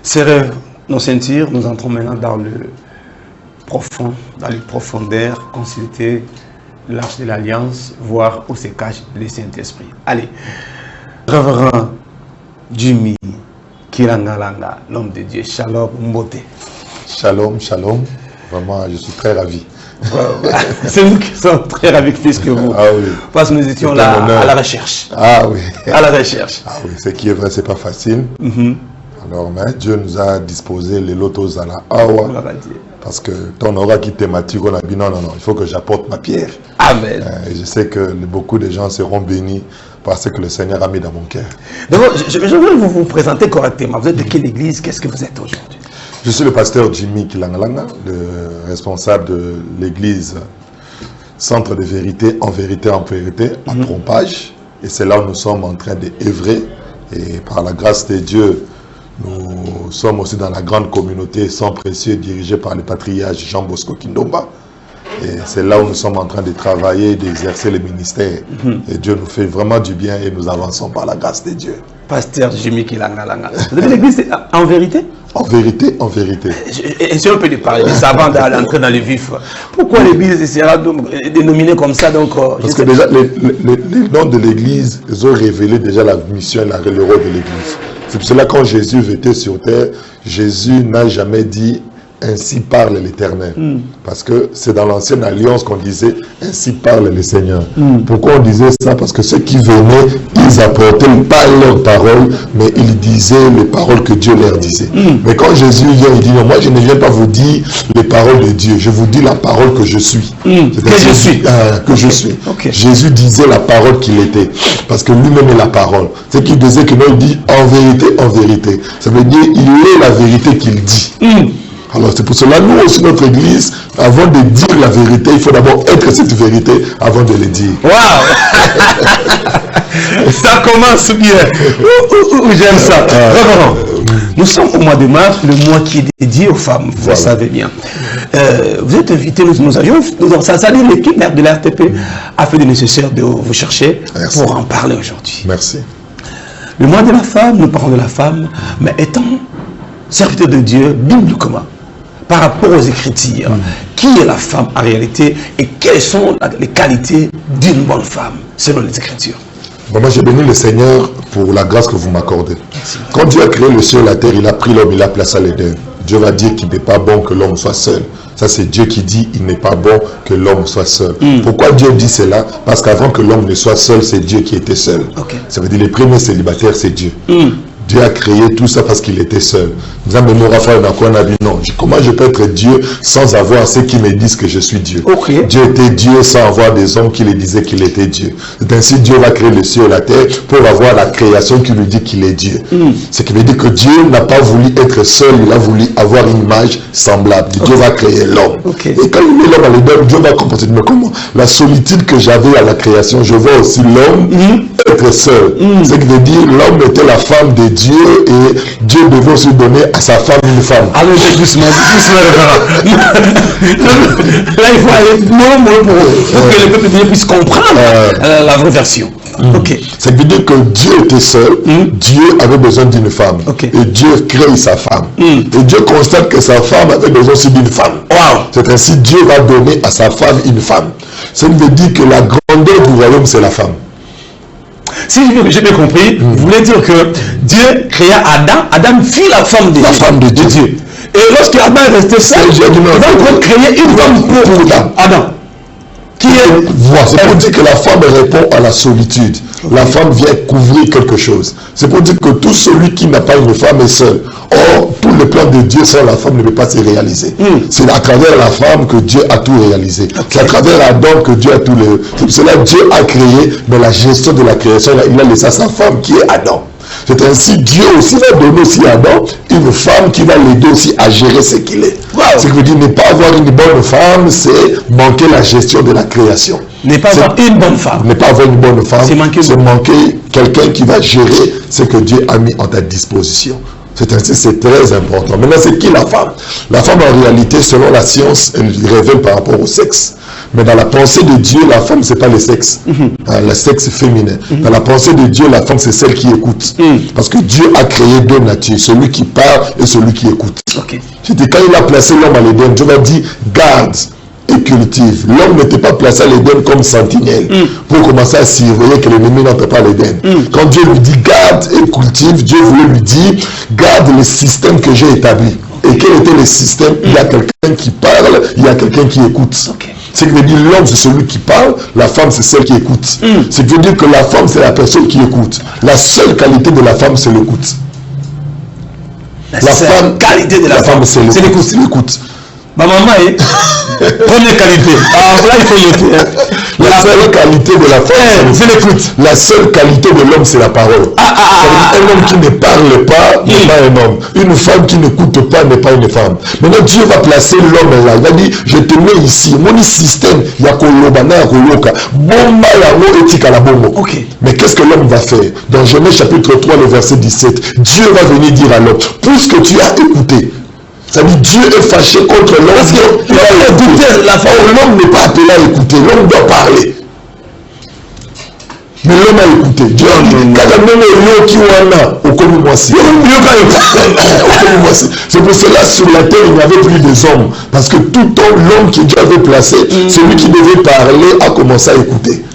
Serrez nos ceintures, nous entrons maintenant dans le profond, dans les profondeurs, consulter l'arche de l'Alliance, voir où se cache le Saint-Esprit. Allez, Révérend Jimmy Kilangalanga, l'homme de Dieu, Shalom Mbote. Shalom, shalom. Vraiment, je suis très ravi. C'est nous qui sommes très ravis plus que vous. Ah oui. Parce que nous étions là à la recherche. Ah oui. À la recherche. Ah oui, ce qui est vrai, c'est pas facile. Alors, mais Dieu nous a disposé les lotos à la Awa. Parce que ton aura qui thématique, on a dit non, il faut que j'apporte ma pierre. Amen. Et je sais que beaucoup de gens seront bénis par ce que le Seigneur a mis dans mon cœur. D'abord, je veux vous présenter correctement. Vous êtes de quelle église? Qu'est-ce que vous êtes aujourd'hui? Je suis le pasteur Jimmy Kilangalanga, le responsable de l'église Centre de Vérité, en vérité, à Trompage. Et c'est là où nous sommes en train d'œuvrer. Et par la grâce de Dieu, nous sommes aussi dans la grande communauté Sang Précieux dirigée par le patriarche Jean Bosco Kindomba. Et c'est là où nous sommes en train de travailler, d'exercer le ministère. Et Dieu nous fait vraiment du bien et nous avançons par la grâce de Dieu. Pasteur Jimmy Kilangalanga. Vous avez l'église en vérité? En vérité, en vérité. Et si on peut lui parler de ça avant d'entrer dans le vif, pourquoi l'église sera dénominée comme ça donc, parce que déjà, les noms de l'église, ils ont révélé déjà la mission et le rôle de l'église. C'est pour cela quand Jésus était sur terre, Jésus n'a jamais dit « Ainsi parle l'Éternel ». Parce que c'est dans l'ancienne alliance qu'on disait « Ainsi parle le Seigneur ». Pourquoi on disait ça? Parce que ceux qui venaient, ils apportaient pas leurs paroles, mais ils disaient les paroles que Dieu leur disait. Mais quand Jésus vient, il dit « Non, moi je ne viens pas vous dire les paroles de Dieu, je vous dis la parole que je suis. » Que je suis. Jésus disait la parole qu'il était. Parce que lui-même est la parole. C'est qu'il disait que non, il dit en vérité. Ça veut dire il est la vérité qu'il dit. Alors c'est pour cela, nous aussi, notre église, avant de dire la vérité, il faut d'abord être cette vérité avant de le dire. Waouh! Ça commence bien. J'aime ça. Nous sommes au mois de mars, le mois qui est dédié aux femmes, vous le savez bien. Vous êtes invité, nous avions, ça salue l'équipe de la RTP, a fait le nécessaire de vous chercher pour en parler aujourd'hui. Merci. Le mois de la femme, nous parlons de la femme, mais étant serviteur de Dieu, bibliquement, par rapport aux Écritures, qui est la femme en réalité et quelles sont les qualités d'une bonne femme selon les Écritures? Bon, moi, je bénis le Seigneur pour la grâce que vous m'accordez. Quand Dieu a créé le ciel et la terre, il a pris l'homme, il a placé les deux. Dieu va dire qu'il n'est pas bon que l'homme soit seul. Ça, c'est Dieu qui dit il n'est pas bon que l'homme soit seul. Pourquoi Dieu dit cela? Parce qu'avant que l'homme ne soit seul, c'est Dieu qui était seul. Ça veut dire les premiers célibataires, c'est Dieu. Dieu a créé tout ça parce qu'il était seul. Nous avons dit non, comment je peux être Dieu sans avoir ceux qui me disent que je suis Dieu? Dieu était Dieu sans avoir des hommes qui lui disaient qu'il était Dieu. C'est ainsi Dieu va créer le ciel et la terre pour avoir la création qui lui dit qu'il est Dieu. Ce qui veut dire que Dieu n'a pas voulu être seul, il a voulu avoir une image semblable. Dieu va créer l'homme. Et quand il met l'homme à l'homme, Dieu va compenser. Mais comment? La solitude que j'avais à la création, je vois aussi l'homme être seul. Ce qui veut dire l'homme était la femme de Dieu et Dieu devait aussi donner à sa femme une femme. Allez, doucement. Là, il faut aller pour que le peuple de Dieu puisse comprendre la vraie version. Ça veut dire que Dieu était seul, Dieu avait besoin d'une femme. Et Dieu crée sa femme. Et Dieu constate que sa femme avait besoin aussi d'une femme. C'est ainsi Dieu va donner à sa femme une femme. Ça veut dire que la grandeur du royaume, c'est la femme. Si j'ai bien compris, vous voulez dire que Dieu créa Adam, Adam fit la femme de Dieu. Et lorsque Adam est resté seul, il va créer une femme pour Adam. C'est pour dire que la femme répond à la solitude. La femme vient couvrir quelque chose. C'est pour dire que tout celui qui n'a pas une femme est seul. Or, tout le plan de Dieu sans la femme ne peut pas se réaliser. C'est à travers la femme que Dieu a tout réalisé. C'est à travers Adam que Dieu a tout le... C'est pour cela que Dieu a créé, mais la gestion de la création, il a laissé à sa femme qui est Adam. C'est ainsi Dieu aussi va donner aussi à Adam une femme qui va l'aider aussi à gérer ce qu'il est. Ce qui veut dire ne pas avoir une bonne femme, c'est manquer la gestion de la création. Ne pas avoir une bonne femme. Ne pas avoir une bonne femme, c'est manquer quelqu'un qui va gérer ce que Dieu a mis en ta disposition. C'est ainsi, c'est très important. Maintenant, c'est qui la femme? La femme, en réalité, selon la science, elle révèle par rapport au sexe. Mais dans la pensée de Dieu, la femme, c'est pas le sexe. Le sexe féminin. Dans la pensée de Dieu, la femme, c'est celle qui écoute. Parce que Dieu a créé deux natures, celui qui parle et celui qui écoute. C'était quand il a placé l'homme à l'Éden, Dieu m'a dit, garde et cultive. L'homme n'était pas placé à l'Éden comme sentinelle pour commencer à surveiller que l'ennemi n'entre pas à l'Éden. Quand Dieu lui dit garde et cultive, Dieu voulait lui dire garde le système que j'ai établi. Et quel était le système? Il y a quelqu'un qui parle, il y a quelqu'un qui écoute. Ce qui veut dire l'homme c'est celui qui parle, la femme c'est celle qui écoute. Ce qui veut dire que la femme c'est la personne qui écoute. La seule qualité de la femme c'est l'écoute. La seule qualité de la femme c'est l'écoute. Ma maman est première qualité. Alors là il faut noter. La seule qualité de la femme c'est l'écoute. La seule qualité de l'homme c'est la parole. Un homme qui ne parle pas n'est pas un homme. Une femme qui n'écoute pas n'est pas une femme. Maintenant Dieu va placer l'homme là. Il va dire je te mets ici. Mon système il y a kolobana koloka. Bomba yango etika la bombo. Mais qu'est-ce que l'homme va faire? Dans Genèse chapitre 3 le verset 17, Dieu va venir dire à l'homme puisque tu as écouté. Ça dit Dieu est fâché contre l'homme. Parce que l'homme n'est pas appelé à écouter, l'homme doit parler. Mais l'homme a écouté. Dieu a dit, c'est pour cela sur la terre il n'y avait plus des hommes. Parce que tout l'homme que Dieu avait placé, celui qui devait parler a commencé à écouter.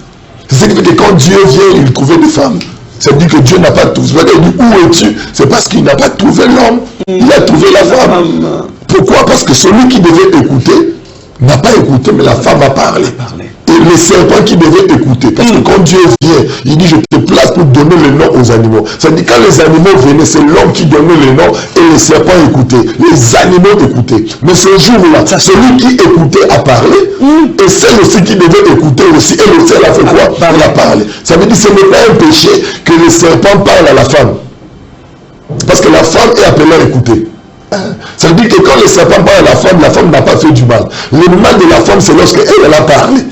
C'est ce qui fait que quand Dieu vient, il trouvait des femmes. Ça veut dire que Dieu n'a pas tout. Il dit, où es-tu? C'est parce qu'il n'a pas trouvé l'homme. Il a trouvé la femme. Pourquoi? Parce que celui qui devait écouter n'a pas écouté, mais la femme a parlé. Et le serpent qui devait écouter. Parce que quand Dieu vient, il dit, je te place pour donner le nom aux animaux. Ça veut dire quand les animaux venaient, c'est l'homme qui donnait le nom et le serpent écoutait. Les animaux écoutaient. Mais ce jour-là, celui qui écoutait a parlé. Et celle aussi qui devait écouter aussi. Et le ciel a fait quoi? Il a parlé. Ça veut dire que ce n'est pas un péché que le serpent parle à la femme. Parce que la femme est appelée à écouter. Ça veut dire que quand le serpent parle à la femme n'a pas fait du mal. Le mal de la femme, c'est lorsqu'elle a parlé.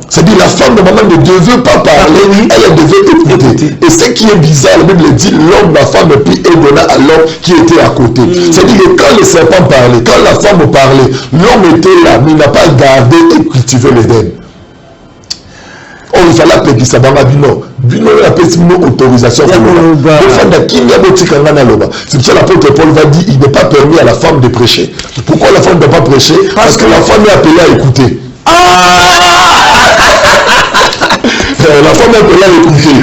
C'est-à-dire la femme, normalement, ne devait pas parler, elle devait écouter. Et ce qui est bizarre, la Bible dit, l'homme, la femme, puis elle donna à l'homme qui était à côté. C'est-à-dire que quand le serpent parlait, quand la femme parlait, l'homme était là, mais il n'a pas gardé et cultivé l'Éden. Oh, il fallait appeler ça dans la bino. Bino, il appelle une autorisation. C'est pour ça que l'apôtre Paul va dire, il n'est pas permis à la femme de prêcher. Pourquoi la femme ne doit pas prêcher? Parce que la femme est appelée à écouter. La femme est appelée à écouter. Il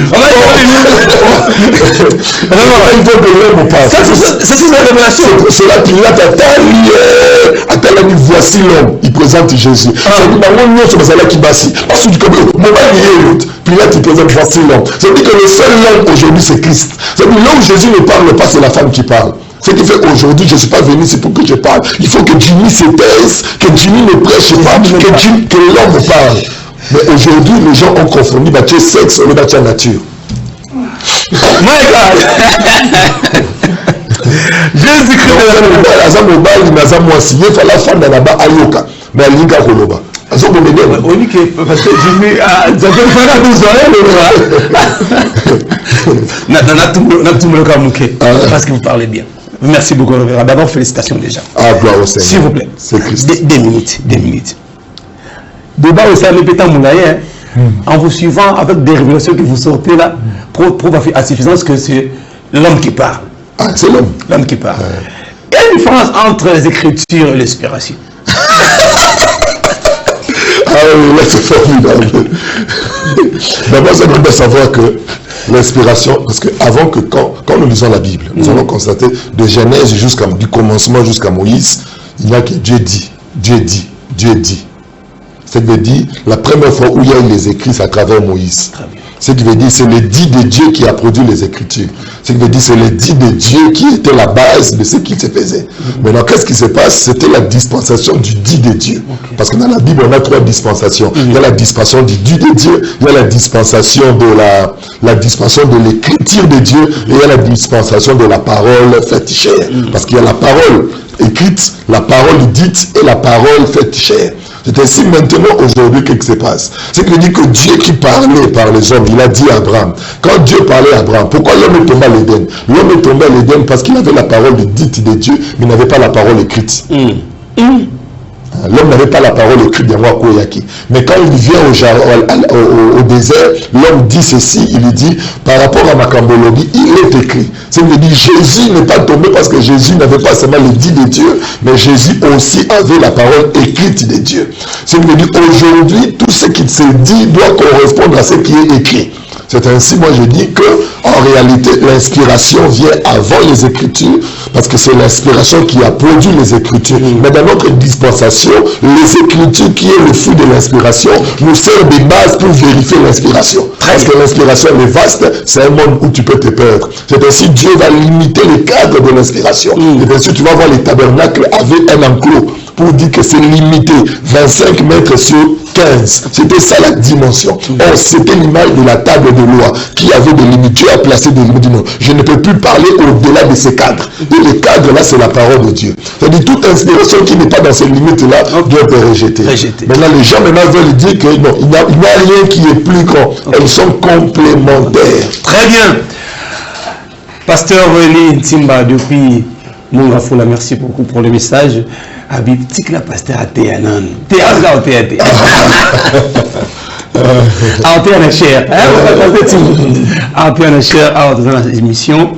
faut que l'homme passe. C'est une révélation. C'est cela Pilate a dit, voici l'homme. Il présente Jésus. Ça dit, parce que Pilate il présente, voici l'homme. Ça veut dire que le seul homme aujourd'hui c'est Christ. Ça veut dire là où Jésus ne parle pas, c'est la femme qui parle. Ce qui fait aujourd'hui, je ne suis pas venu, c'est pour que je parle. Il faut que Jimmy se taise, que Jimmy ne prêche pas, que l'homme parle. Mais aujourd'hui, les gens ont confondu bâtir sexe au bâtir nature. My God! Jésus-Christ il faut la femme là-bas à Yoka. Mais à Liga Koloba. Parce que Jimmy a parce que vous parlez bien. Merci beaucoup, Révérend. D'abord, félicitations déjà. Gloire au Seigneur. S'il vous plaît. C'est Christ. 2 minutes. Débat au sein de Pétain Moulaye, en vous suivant avec des révélations que vous sortez là, prouve à suffisance que c'est l'homme qui parle. C'est l'homme. L'homme qui parle. Il y a une différence entre les Écritures et l'inspiration. Oui, là c'est formidable. D'abord, ça doit savoir que l'inspiration, parce que avant que quand nous lisons la Bible, nous allons constater de Genèse du commencement jusqu'à Moïse, il n'y a que Dieu dit. C'est de dire la première fois où il y a eu les écrits, c'est à travers Moïse. Ce qui veut dire c'est le dit de Dieu qui a produit les Écritures. Ce qui veut dire c'est le dit de Dieu qui était la base de ce qui se faisait. Maintenant, qu'est-ce qui se passe? C'était la dispensation du dit de Dieu. Parce que dans la Bible, on a 3 dispensations. Il y a la dispensation du dit de Dieu, il y a la dispensation de dispensation de l'écriture de Dieu, et il y a la dispensation de la parole faite chair. Parce qu'il y a la parole écrite, la parole dite et la parole faite chair. C'est ainsi maintenant, aujourd'hui, qu'est-ce qui se passe? C'est qu'il dit que Dieu qui parlait par les hommes, il a dit à Abraham. Quand Dieu parlait à Abraham, pourquoi l'homme est tombé à l'Éden? L'homme est tombé à l'Éden parce qu'il avait la parole dite de Dieu, mais il n'avait pas la parole écrite. L'homme n'avait pas la parole écrite de moi Koyaki. Mais quand il vient au désert, l'homme dit ceci, il lui dit, par rapport à ma cambologie, il est écrit. C'est-à-dire que Jésus n'est pas tombé parce que Jésus n'avait pas seulement le dit de Dieu, mais Jésus aussi avait la parole écrite de Dieu. C'est-à-dire qu'aujourd'hui, tout ce qui se dit doit correspondre à ce qui est écrit. C'est ainsi, moi je dis que en réalité, l'inspiration vient avant les Écritures, parce que c'est l'inspiration qui a produit les Écritures. Mais dans notre dispensation, les Écritures qui est le fruit de l'inspiration nous servent de base pour vérifier l'inspiration. Parce que l'inspiration est vaste, c'est un monde où tu peux te perdre. C'est ainsi Dieu va limiter le cadre de l'inspiration. Et bien sûr, tu vas voir les tabernacles avec un enclos pour dire que c'est limité, 25 mètres sur 15. C'était ça la dimension. Or, c'était l'image de la table de loi qui avait des limites. Dieu a placé des limites. Non, je ne peux plus parler au-delà de ces cadres. Et les cadres là, c'est la parole de Dieu. C'est-à-dire toute inspiration qui n'est pas dans ces limites-là doit être rejetée. Maintenant, les gens maintenant veulent dire que non, il n'y a rien qui est plus grand. Elles sont complémentaires. Très bien. Pasteur Eli Ntimba depuis Mongafoula, merci beaucoup pour le message. Habib Tikla Pasteur Athéanan. Théâtre Théâtre. Théâtre cher. Théâtre cher. Dans l'émission,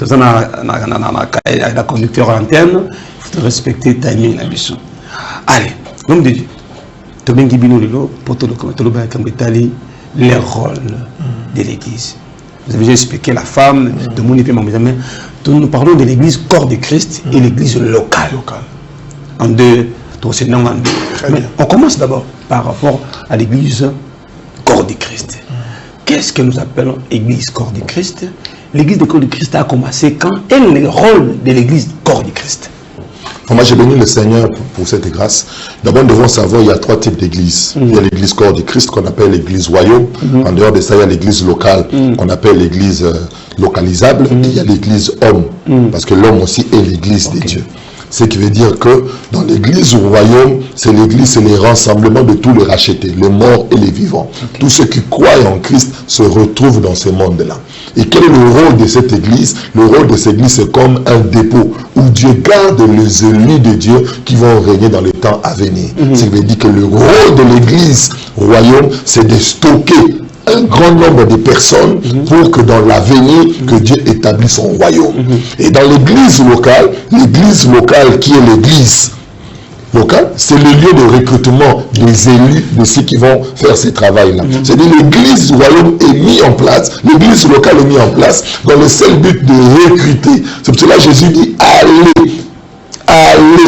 dans la conducteur à l'antenne, il faut respecter le timing. Allez, l'homme de Dieu. Tobengi Binolilo, les rôles de l'église. Vous avez déjà expliqué la femme de mon épée, mais nous parlons de l'église corps de Christ et l'église locale. En deux, mais on commence d'abord par rapport à l'église corps de Christ. Qu'est-ce que nous appelons église corps de Christ? L'église de corps de Christ a commencé quand? Quel est le rôle de l'église corps de Christ? Moi, j'ai béni le Seigneur pour cette grâce. D'abord, nous devons savoir qu'il y a trois types d'églises. Il y a l'église corps de Christ qu'on appelle l'église royaume. En dehors de ça, il y a l'église locale qu'on appelle l'église localisable. Et il y a l'église homme. Parce que l'homme aussi est l'église de Dieu. Ce qui veut dire que dans l'église au royaume, c'est l'église, c'est les rassemblements de tous les rachetés, les morts et les vivants. Tous ceux qui croient en Christ se retrouvent dans ce monde-là. Et quel est le rôle de cette église? Le rôle de cette église, c'est comme un dépôt où Dieu garde les élus de Dieu qui vont régner dans les temps à venir. Ce qui veut dire que le rôle de l'église royaume, c'est de stocker un grand nombre de personnes pour que dans l'avenir, que Dieu établisse son royaume. Et dans l'église locale qui est l'église locale, c'est le lieu de recrutement des élus, de ceux qui vont faire ce travail-là. C'est-à-dire l'église royaume est mise en place, l'église locale est mise en place dans le seul but de recruter. C'est pour cela que Jésus dit, allez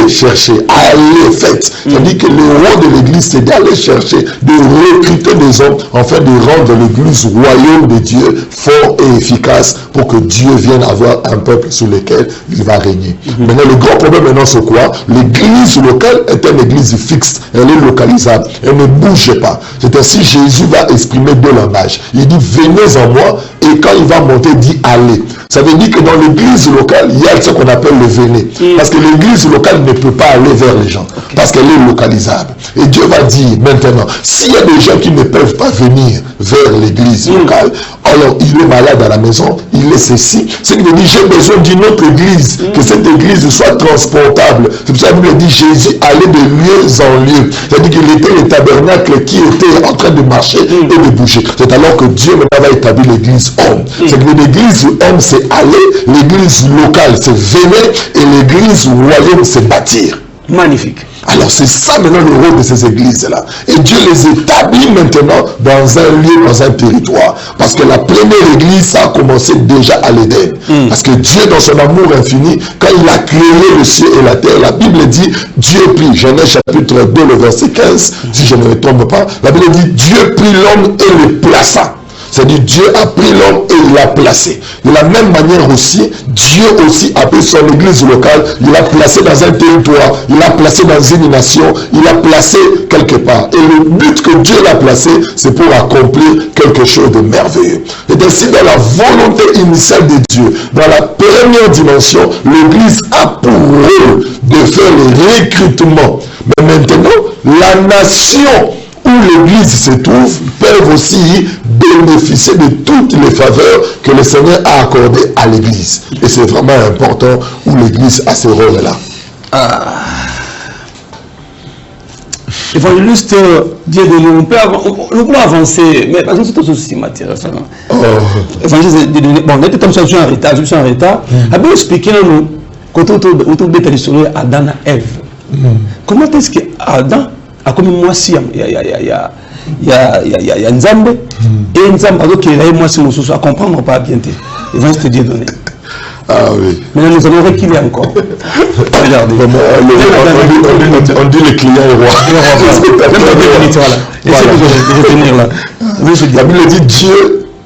chercher, allez faites. C'est-à-dire que le rôle de l'église, c'est d'aller chercher, de recruter des hommes, afin de rendre l'église royaume de Dieu fort et efficace pour que Dieu vienne avoir un peuple sur lequel il va régner. Maintenant, le grand problème maintenant, c'est quoi? L'église locale est une église fixe, elle est localisable, elle ne bouge pas. C'est ainsi Jésus va exprimer deux langages. Il dit, venez en moi, et quand il va monter, il dit, allez. Ça veut dire que dans l'église locale, il y a ce qu'on appelle le venez. Parce que l'église locale ne peut pas aller vers les gens. Parce qu'elle est localisable. Et Dieu va dire maintenant, s'il y a des gens qui ne peuvent pas venir vers l'église locale, alors il est malade à la maison, il est ceci. C'est qu'il dit, j'ai besoin d'une autre église, que cette église soit transportable. C'est pour ça que la Bible dit, Jésus allait de lieu en lieu. C'est-à-dire qu'il était le tabernacle qui était en train de marcher et de bouger. C'est alors que Dieu maintenant va établir l'église homme. C'est que l'église homme, c'est aller, l'église locale, c'est venir, et l'église royaume, c'est bâtir. Magnifique. Alors c'est ça maintenant le rôle de ces églises-là. Et Dieu les établit maintenant dans un lieu, dans un territoire. Parce que la première église, ça a commencé déjà à l'Éden. Parce que Dieu, dans son amour infini, quand il a créé le ciel et la terre, la Bible dit, Dieu prit, Genèse chapitre 2, le verset 15, si je ne me trompe pas, la Bible dit, Dieu prit l'homme et le plaça. C'est-à-dire Dieu a pris l'homme et il l'a placé. De la même manière aussi, Dieu aussi a pris son église locale, il l'a placé dans un territoire, il l'a placé dans une nation, il l'a placé quelque part. Et le but que Dieu l'a placé, c'est pour accomplir quelque chose de merveilleux. Et ainsi, dans la volonté initiale de Dieu, dans la première dimension, l'église a pour rôle de faire le recrutement. Mais maintenant, la nation où l'église se trouve peuvent aussi bénéficier de toutes les faveurs que le Seigneur a accordées à l'église. Et c'est vraiment important où l'église a ce rôle-là. Évangéliste, Dieu de nous, on peut avancer, mais parce que c'est aussi matière. Évangéliste, bon, on était en retard, je suis en retard. A bien expliqué nous, quand on a l'histoire Adam et Ève. Comment est-ce que Adam a comme moi si il y a Nzambe et Nzambe a qui est moi si nous à comprendre pas bien. Évangéliste Dieu donné. Ah oui. Mais nous allons reculer encore. Regardez. On dit le client est roi. La Bible dit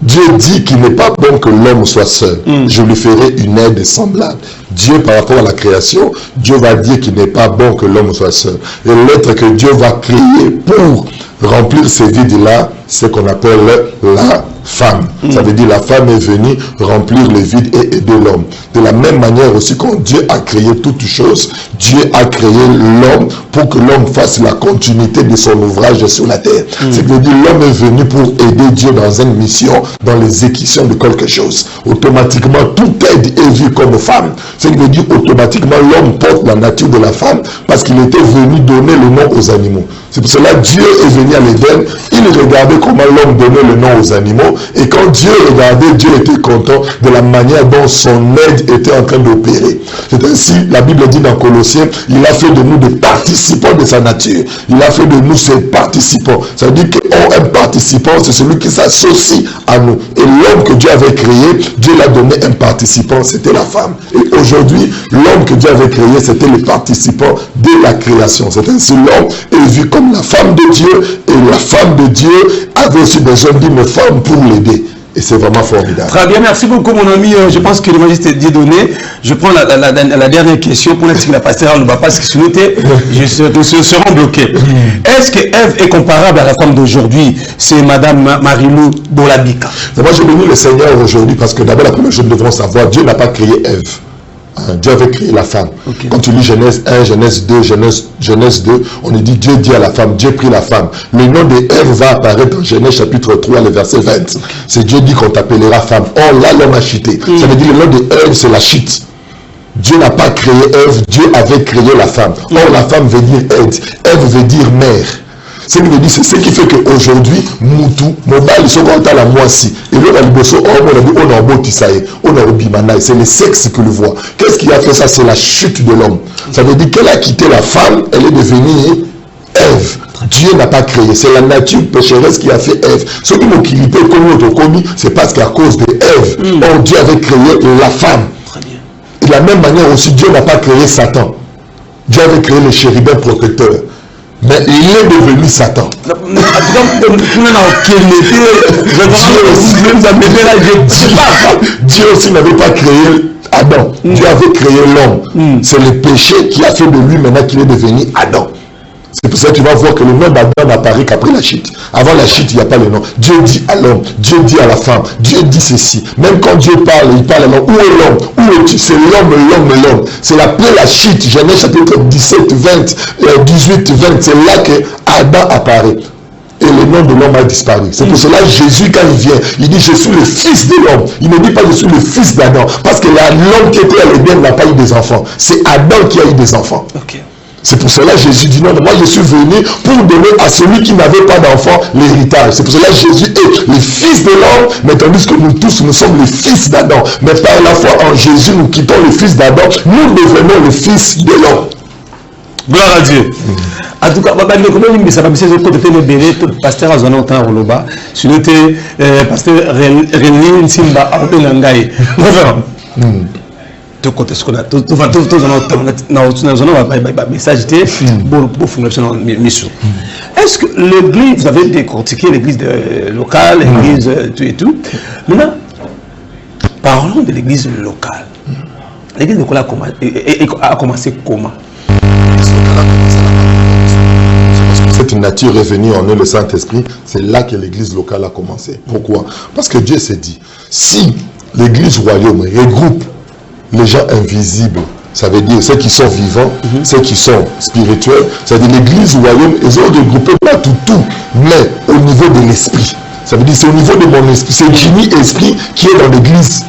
Dieu dit qu'il n'est pas bon que l'homme soit seul. Je lui ferai une aide semblable. Dieu, par rapport à la création, Dieu va dire qu'il n'est pas bon que l'homme soit seul. Et l'être que Dieu va créer pour remplir ces vides-là, c'est ce qu'on appelle la femme. Ça veut dire la femme est venue remplir les vides et aider l'homme. De la même manière aussi, quand Dieu a créé toutes choses, Dieu a créé l'homme pour que l'homme fasse la continuité de son ouvrage sur la terre. C'est veut dire l'homme est venu pour aider Dieu dans une mission, dans l'exécution de quelque chose. Automatiquement, toute aide est vue comme femme. C'est veut dire automatiquement l'homme porte la nature de la femme parce qu'il était venu donner le nom aux animaux. C'est pour cela que Dieu est venu à l'Éden, il regardait comment l'homme donnait le nom aux animaux, et quand Dieu regardait, Dieu était content de la manière dont son aide était en train d'opérer. C'est ainsi, la Bible dit dans Colossiens, il a fait de nous des participants de sa nature. Il a fait de nous ses participants. Ça veut dire qu'un participant, c'est celui qui s'associe à nous. Et l'homme que Dieu avait créé, Dieu l'a donné un participant, c'était la femme. Et aujourd'hui, l'homme que Dieu avait créé, c'était le participant de la création. C'est ainsi, l'homme est vu comme la femme de Dieu, et la femme de Dieu avait aussi besoin d'une femme pour l'aider. Et c'est vraiment formidable. Très bien, merci beaucoup mon ami. Je pense que l'évangéliste est donné. Je prends la dernière question pour l'instant la pasteur ne va pas se noter. Nous serons bloqués. Est-ce que Ève est comparable à la femme d'aujourd'hui? C'est Madame Marilou Bolabika. Moi je bénis le Seigneur aujourd'hui parce que d'abord la première chose que nous devons savoir, Dieu n'a pas créé Ève. Dieu avait créé la femme. Quand tu lis Genèse 1, Genèse 2, Genèse 2, on dit Dieu dit à la femme, Dieu prit la femme. Le nom de Ève va apparaître dans Genèse chapitre 3, le verset 20. C'est Dieu dit qu'on t'appellera femme. Or là, l'homme a chuté. Ça veut dire le nom de Ève, c'est la chute. Dieu n'a pas créé Ève, Dieu avait créé la femme. Or la femme veut dire aide. Ève veut dire mère. C'est ce qui fait qu'aujourd'hui, Moutou, Mobile, sont quand à la moissi. Et là, c'est le sexe que le voit. Qu'est-ce qui a fait ça? C'est la chute de l'homme. Ça veut dire qu'elle a quitté la femme, elle est devenue Ève. Dieu n'a pas créé. C'est la nature pécheresse qui a fait Ève. Ceux qui m'ont quitté comme c'est parce qu'à cause de Ève, or Dieu avait créé la femme. Et de la même manière aussi, Dieu n'a pas créé Satan. Dieu avait créé le chérubin protecteur. Mais il est devenu Satan. Dieu aussi n'avait pas créé Adam. Dieu avait créé l'homme. C'est le péché qui a fait de lui maintenant qu'il est devenu Adam. C'est pour ça que tu vas voir que le nom d'Adam n'apparaît qu'après la chute. Avant la chute, il n'y a pas le nom. Dieu dit à l'homme, Dieu dit à la femme, Dieu dit ceci. Même quand Dieu parle, il parle à l'homme. Où est l'homme? Où es-tu? C'est l'homme. C'est après la chute. Genèse chapitre 17, 20, 18, 20. C'est là que Adam apparaît. Et le nom de l'homme a disparu. C'est pour cela que Jésus, quand il vient, il dit, je suis le fils de l'homme. Il ne dit pas, je suis le fils d'Adam. Parce que l'homme qui était à l'Éden n'a pas eu des enfants. C'est Adam qui a eu des enfants. C'est pour cela que Jésus dit non, moi je suis venu pour donner à celui qui n'avait pas d'enfant l'héritage. C'est pour cela que Jésus est le fils de l'homme, mais tandis que nous tous, nous sommes les fils d'Adam. Mais par la foi en Jésus, nous quittons le fils d'Adam, nous devenons le fils de l'homme. Gloire à Dieu. En tout cas, pasteur Azonota Roloba, sur le pasteur René Nsimba Arpenangaï. tout côté ce qu'on a tout message était pour fonction mission. Est-ce que l'église, vous avez décortiqué l'église locale, l'église tout et tout. Maintenant, parlons de l'église locale. L'église locale a commencé comment? Cette nature est venue en eux, le Saint-Esprit, c'est là que l'église locale a commencé. Pourquoi? Parce que Dieu s'est dit, si l'église royaume regroupe les gens invisibles, ça veut dire ceux qui sont vivants, ceux qui sont spirituels, c'est-à-dire l'église royaume, ils ont regroupé pas tout, mais au niveau de l'esprit. Ça veut dire c'est au niveau de mon esprit, c'est Jimmy Esprit qui est dans l'église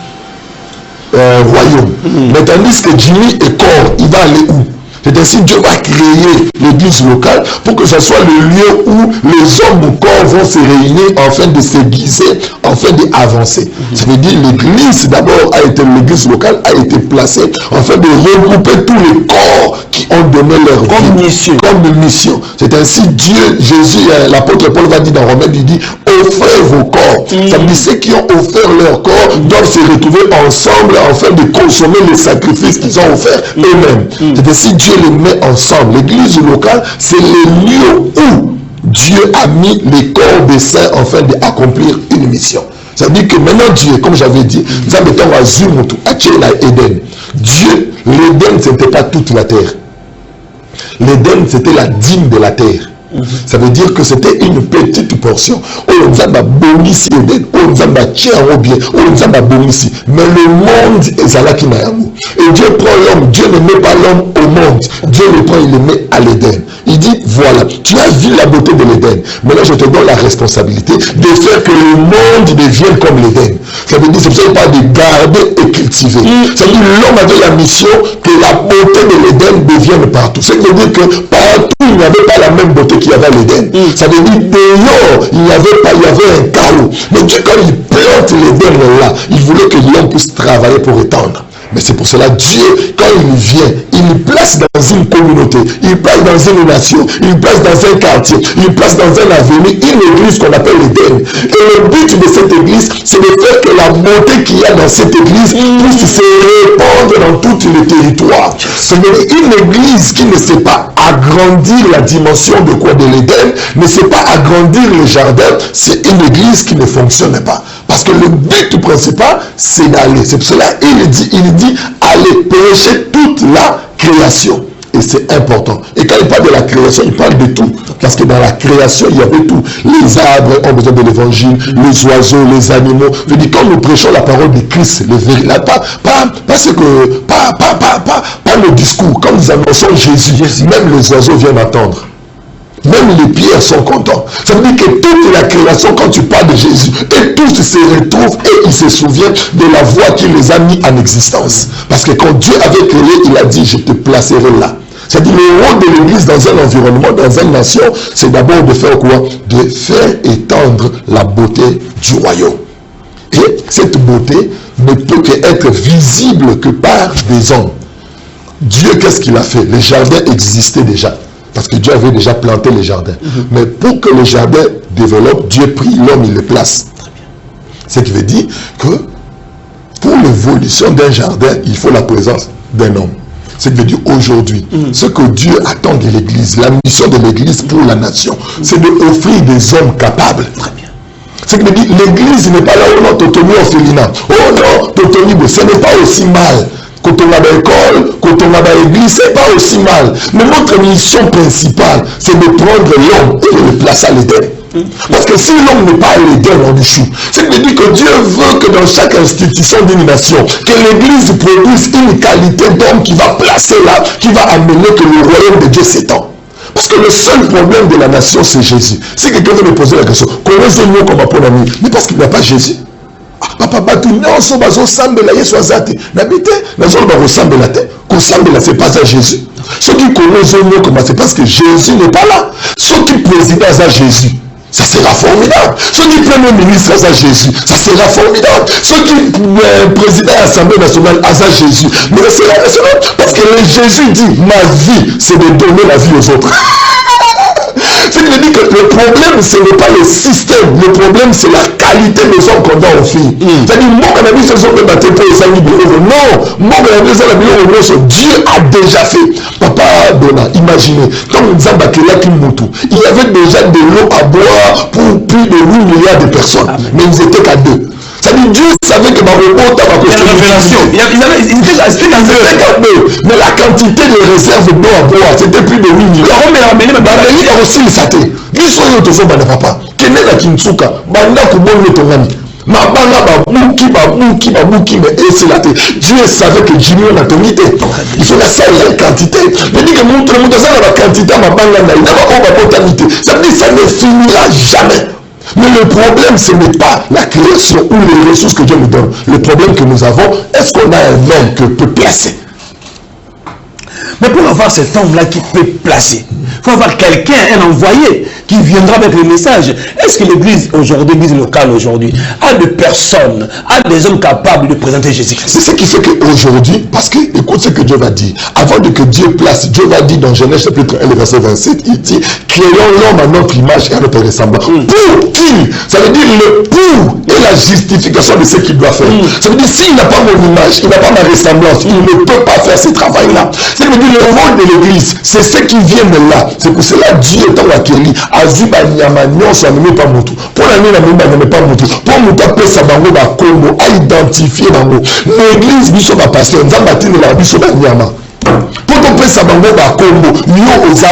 royaume. Mais tandis que Jimmy est corps, il va aller où? C'est ainsi Dieu va créer l'église locale pour que ce soit le lieu où les hommes au corps vont se réunir afin de s'aiguiser, afin d'avancer. Ça veut dire l'église d'abord l'église locale a été placée afin de regrouper tous les corps qui ont donné leur vie comme mission. C'est ainsi Dieu, Jésus, l'apôtre Paul va dire dans Romains, il dit offrez vos corps. Ça veut dire ceux qui ont offert leur corps doivent se retrouver ensemble afin de consommer les sacrifices qu'ils ont offerts eux-mêmes. C'est ainsi Dieu les met ensemble. L'église locale, c'est le lieu où Dieu a mis les corps des saints afin d'accomplir une mission. Ça veut dire que maintenant Dieu, comme j'avais dit, Dieu, l'Éden, ce n'était pas toute la terre. L'Éden, c'était la dîme de la terre. Ça veut dire que c'était une petite portion. Mais le monde est là qui n'a amour. Et Dieu prend l'homme. Dieu ne met pas l'homme au monde. Dieu le prend, il le met à l'Éden. Il dit, voilà, tu as vu la beauté de l'Éden. Maintenant, je te donne la responsabilité de faire que le monde devienne comme l'Éden. Ça veut dire, c'est pour ça qu'il parle de garder et cultiver. Ça veut dire, l'homme avait la mission que la beauté de l'Éden devienne partout. Ça veut dire que partout, il n'y avait pas la même beauté qu'il y avait à l'Éden. Ça veut dire, dehors, il y avait un chaos. Mais Dieu, quand il plante l'Éden là, il voulait que l'homme puisse travailler pour étendre. Mais c'est pour cela, Dieu, quand il vient, il place dans une communauté, il place dans une nation, il place dans un quartier, il place dans un avenir, une église qu'on appelle l'Éden. Et le but de cette église, c'est de faire que la beauté qu'il y a dans cette église puisse se répandre dans tout le territoire. C'est une église qui ne sait pas agrandir la dimension de quoi de l'Éden, ne sait pas agrandir le jardin, c'est une église qui ne fonctionne pas. Parce que le but principal, c'est d'aller. C'est pour cela il dit, allez prêcher toute la création. Et c'est important. Et quand il parle de la création, il parle de tout. Parce que dans la création, il y avait tout. Les arbres ont besoin de l'évangile, les oiseaux, les animaux. Je dis, quand nous prêchons la parole de Christ, pas le discours. Quand nous annonçons Jésus, même les oiseaux viennent attendre. Même les pierres sont contents. Ça veut dire que toute la création, quand tu parles de Jésus, et tous se retrouvent et ils se souviennent de la voix qui les a mis en existence. Parce que quand Dieu avait créé, il a dit, je te placerai là. C'est-à-dire le rôle de l'église dans un environnement, dans une nation, c'est d'abord de faire quoi? De faire étendre la beauté du royaume. Et cette beauté ne peut qu'être visible que par des hommes. Dieu, qu'est-ce qu'il a fait? Les jardins existaient déjà. Parce que Dieu avait déjà planté les jardins. Mais pour que le jardin développe, Dieu prie l'homme, il le place. Ce qui veut dire que pour l'évolution d'un jardin, il faut la présence d'un homme. Ce qui veut dire aujourd'hui, ce que Dieu attend de l'église, la mission de l'église pour la nation, c'est d'offrir des hommes capables. Très bien. Ce qui veut dire l'église n'est pas là où on a Totoni orphelinat. Oh non, Totoni, ce n'est pas aussi mal. Quand on a l'école, quand on a l'église, c'est pas aussi mal. Mais notre mission principale, c'est de prendre l'homme et de le placer à l'Éden. Parce que si l'homme n'est pas à l'Éden, on échoue. Ce qui veut dire que Dieu veut que dans chaque institution d'une nation, que l'église produise une qualité d'homme qui va placer là, qui va amener que le royaume de Dieu s'étend. Parce que le seul problème de la nation, c'est Jésus. Si quelqu'un veut me poser la question, connaissez-vous comme un ami? Mais parce qu'il n'y a pas Jésus. Papa batu nyonso bazosambela Yesu azate nabite nazolo bakosambela te kosambela c'est pas à Jésus. Ceux qui connaissent comment c'est parce que Jésus n'est pas là. Ceux qui président à Jésus, ça sera formidable. Ceux qui premier ministre à Jésus, ça sera formidable. Ceux qui président à l'Assemblée nationale à Jésus, mais ça sera excellent parce que Jésus dit ma vie c'est de donner la vie aux autres. C'est il me dit que le problème, ce n'est pas le système, le problème, c'est la qualité des hommes qu'on doit offrir. C'est-à-dire, moi, quand on a vu ce sont des bâtiments pour les amis, non, moi, quand on a vu ça, Dieu a déjà fait. Papa Dona, imaginez, quand nous avons bakélé à Kimoutou, il y avait déjà de l'eau à boire pour plus de 8 milliards de personnes, mais ils n'étaient qu'à 2. C'est-à-dire Dieu savait que ma robot a il y a une révélation. Il était qu'à 2. Mais la quantité de réserves d'eau à boire, c'était plus de 8 milliards. Mais il y a aussi le saté. Ils sont là, tous les papa. Quel est la Kinsuka? Banda Kubon Tongani. Mabanga babuki, mais c'est la tête. Dieu savait que Jimmy on a tomité. Il faut la salle, la quantité. Mais dit que montre ça la quantité, mabanga n'a pas botanité. Ça veut dire que ça ne finira jamais. Mais le problème, ce n'est pas la création ou les ressources que Dieu nous donne. Le problème que nous avons, est-ce qu'on a un homme que peut placer? Mais pour avoir cet homme-là qui peut placer, il faut avoir quelqu'un, un envoyé, qui viendra avec le message. Est-ce que l'église aujourd'hui, l'église locale aujourd'hui, a des personnes, a des hommes capables de présenter Jésus-Christ? C'est ce qui fait qu'aujourd'hui, parce que, écoute ce que Dieu va dire, avant que Dieu place, Dieu va dire dans Genèse chapitre 1, verset 27, il dit, créons l'homme à notre image et à notre ressemblance. Pour qui? Ça veut dire le pour et la justification de ce qu'il doit faire. Ça veut dire, s'il n'a pas mon image, il n'a pas ma ressemblance, il ne peut pas faire ce travail-là. Ça veut dire, le rôle de l'église, c'est ce qui vient de là. C'est pour cela Dieu étant acquéri, Azuba Nyama, non, ça ne met pas mon tout. Pour l'année, la même ne met pas mon tout. Pour nous taper sa bango, ba Congo, à identifier bango. L'église, biso ba pasteur, Nzambatine la biso ba Nyama. Pour qu'on puisse savoir ba Congo, yo aux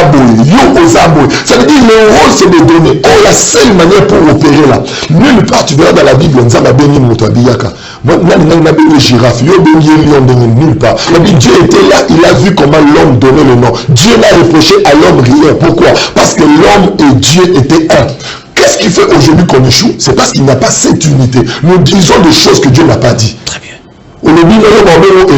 abois. Ça veut dire le rôle c'est de donner. Oh, la seule manière pour opérer là. Nulle part, tu verras dans la Bible, Nzamba béni motabiyaka. Moi, n'a pas une girafe, yo béni lion de nulle part. Dieu était là, il a vu comment l'homme donnait le nom. Dieu n'a reproché à l'homme rien. Pourquoi? Parce que l'homme et Dieu étaient un. Qu'est-ce qui fait aujourd'hui qu'on échoue? C'est parce qu'il n'y a pas cette unité. Nous disons des choses que Dieu n'a pas dit. Très bien. On est bien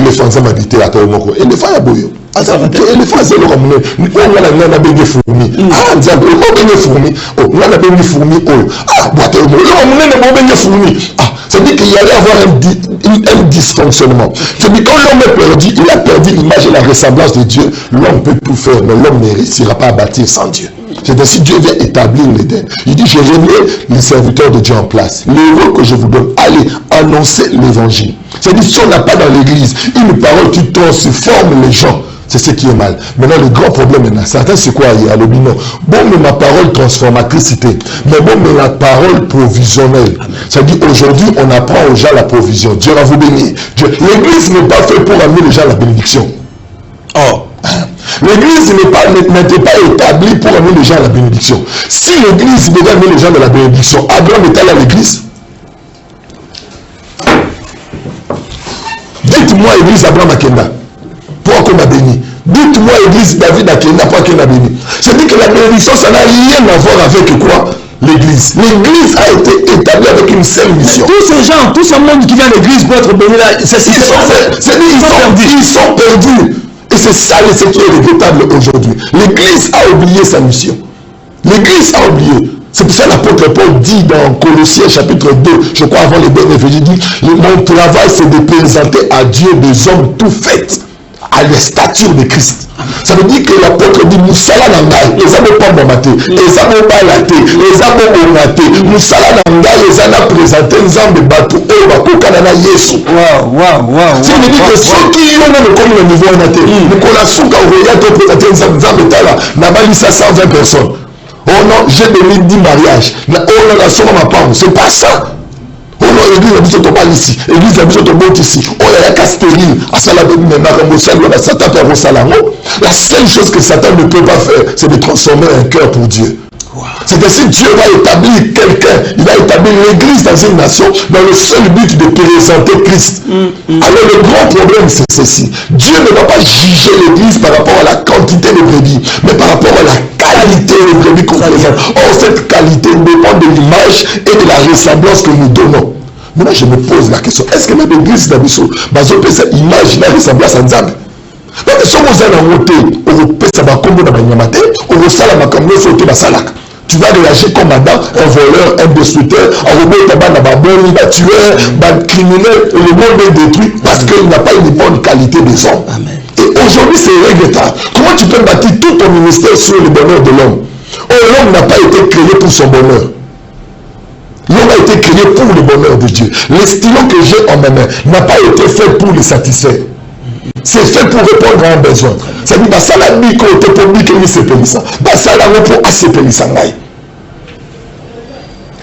éléphant, ça m'a dit théâtre au Moko. Éléphant à Boyo. Éléphant, c'est le ramener. On a béni fourmi. Ah, diable, on a béni fourmi. On a béni fourmi. Ah, boîte au Moko. On a béni fourmi. Ah, ça veut dire qu'il y allait avoir un dysfonctionnement. C'est-à-dire quand l'homme est perdu, il a perdu l'image et la ressemblance de Dieu. L'homme peut tout faire, mais l'homme ne réussira pas à bâtir sans Dieu. C'est ainsi que Dieu vient établir l'Éden. Il dit, je remets les serviteurs de Dieu en place. Le rôle que je vous donne, allez annoncer l'évangile. C'est-à-dire, si on n'a pas dans l'église une parole qui transforme les gens, c'est ce qui est mal. Maintenant, le grand problème maintenant, certains, c'est quoi? Il y a le bilan. Bon, mais ma parole transformatricité. Mais bon, mais la parole provisionnelle. C'est-à-dire, aujourd'hui, on apprend aux gens la provision. Dieu va vous bénir. L'église n'est pas faite pour amener les gens à la bénédiction. Oh. L'église n'était pas établie pour amener les gens à la bénédiction. Si l'église devait amener les gens à la bénédiction, Abraham est-elle à l'église? Dites-moi, église Abraham Akenda, pourquoi qu'on a béni? Dites-moi, église David Akenda, pourquoi qu'on a béni? C'est-à-dire que la bénédiction, ça n'a rien à voir avec quoi? L'église. L'église a été établie avec une seule mission. Tous ces gens, tout ce monde qui vient à l'église pour être béni là, ils sont perdus. Et c'est ça ce qui est regrettable aujourd'hui. L'église a oublié sa mission. L'église a oublié. C'est pour ça que l'apôtre Paul dit dans Colossiens chapitre 2, je crois avant les derniers versets, il dit, mon travail c'est de présenter à Dieu des hommes tout faits, à la stature de Christ. Ça veut dire que l'apôtre dit, Moussala Nangai, les âmes pas maté, les âmes pas laté, les âmes maté, Moussala Nangai, les âmes présenté, les âmes de bateau, et Bakokanana Yesu. Ça veut dire que ceux qui ont même comme le niveau naté, nous connaissons quand on regarde présenter les âmes là, n'a-t-il 120 personnes. Oh non, j'ai donné 10 mariages. Oh non, la somme ma part, c'est pas ça. Oh non, l'église a besoin de tomber ici. L'église a besoin de tomber ici. Oh, il y a un cas stérile. La seule chose que Satan ne peut pas faire, c'est de transformer un cœur pour Dieu. C'est que si Dieu va établir quelqu'un, il va établir l'église dans une nation dans le seul but de présenter Christ. Alors le grand problème c'est ceci. Dieu ne va pas juger l'église par rapport à la quantité de brebis, mais par rapport à la qualité de brebis qu'on présente. Or cette qualité dépend de l'image et de la ressemblance que nous donnons. Maintenant je me pose la question, est-ce que même l'église d'Abisso va opérer cette image, la ressemblance à Nzambe? Parce que si vous allez en monter, on va faire ça, on va faire la makambo, tu vas réagir comme Adam, un voleur, un destructeur, un robot, un tueur, un criminel, et le monde est détruit parce qu'il n'a pas une bonne qualité des hommes. Amen. Et aujourd'hui, c'est regrettable. Comment tu peux bâtir tout ton ministère sur le bonheur de l'homme? L'homme n'a pas été créé pour son bonheur. L'homme a été créé pour le bonheur de Dieu. Le stylo que j'ai en ma main n'a pas été fait pour le satisfaire. C'est fait pour répondre à un besoin. C'est-à-dire que ça l'a mis côté pour lui qu'il s'est payé ça. Ça l'a mis pour assez payer ça.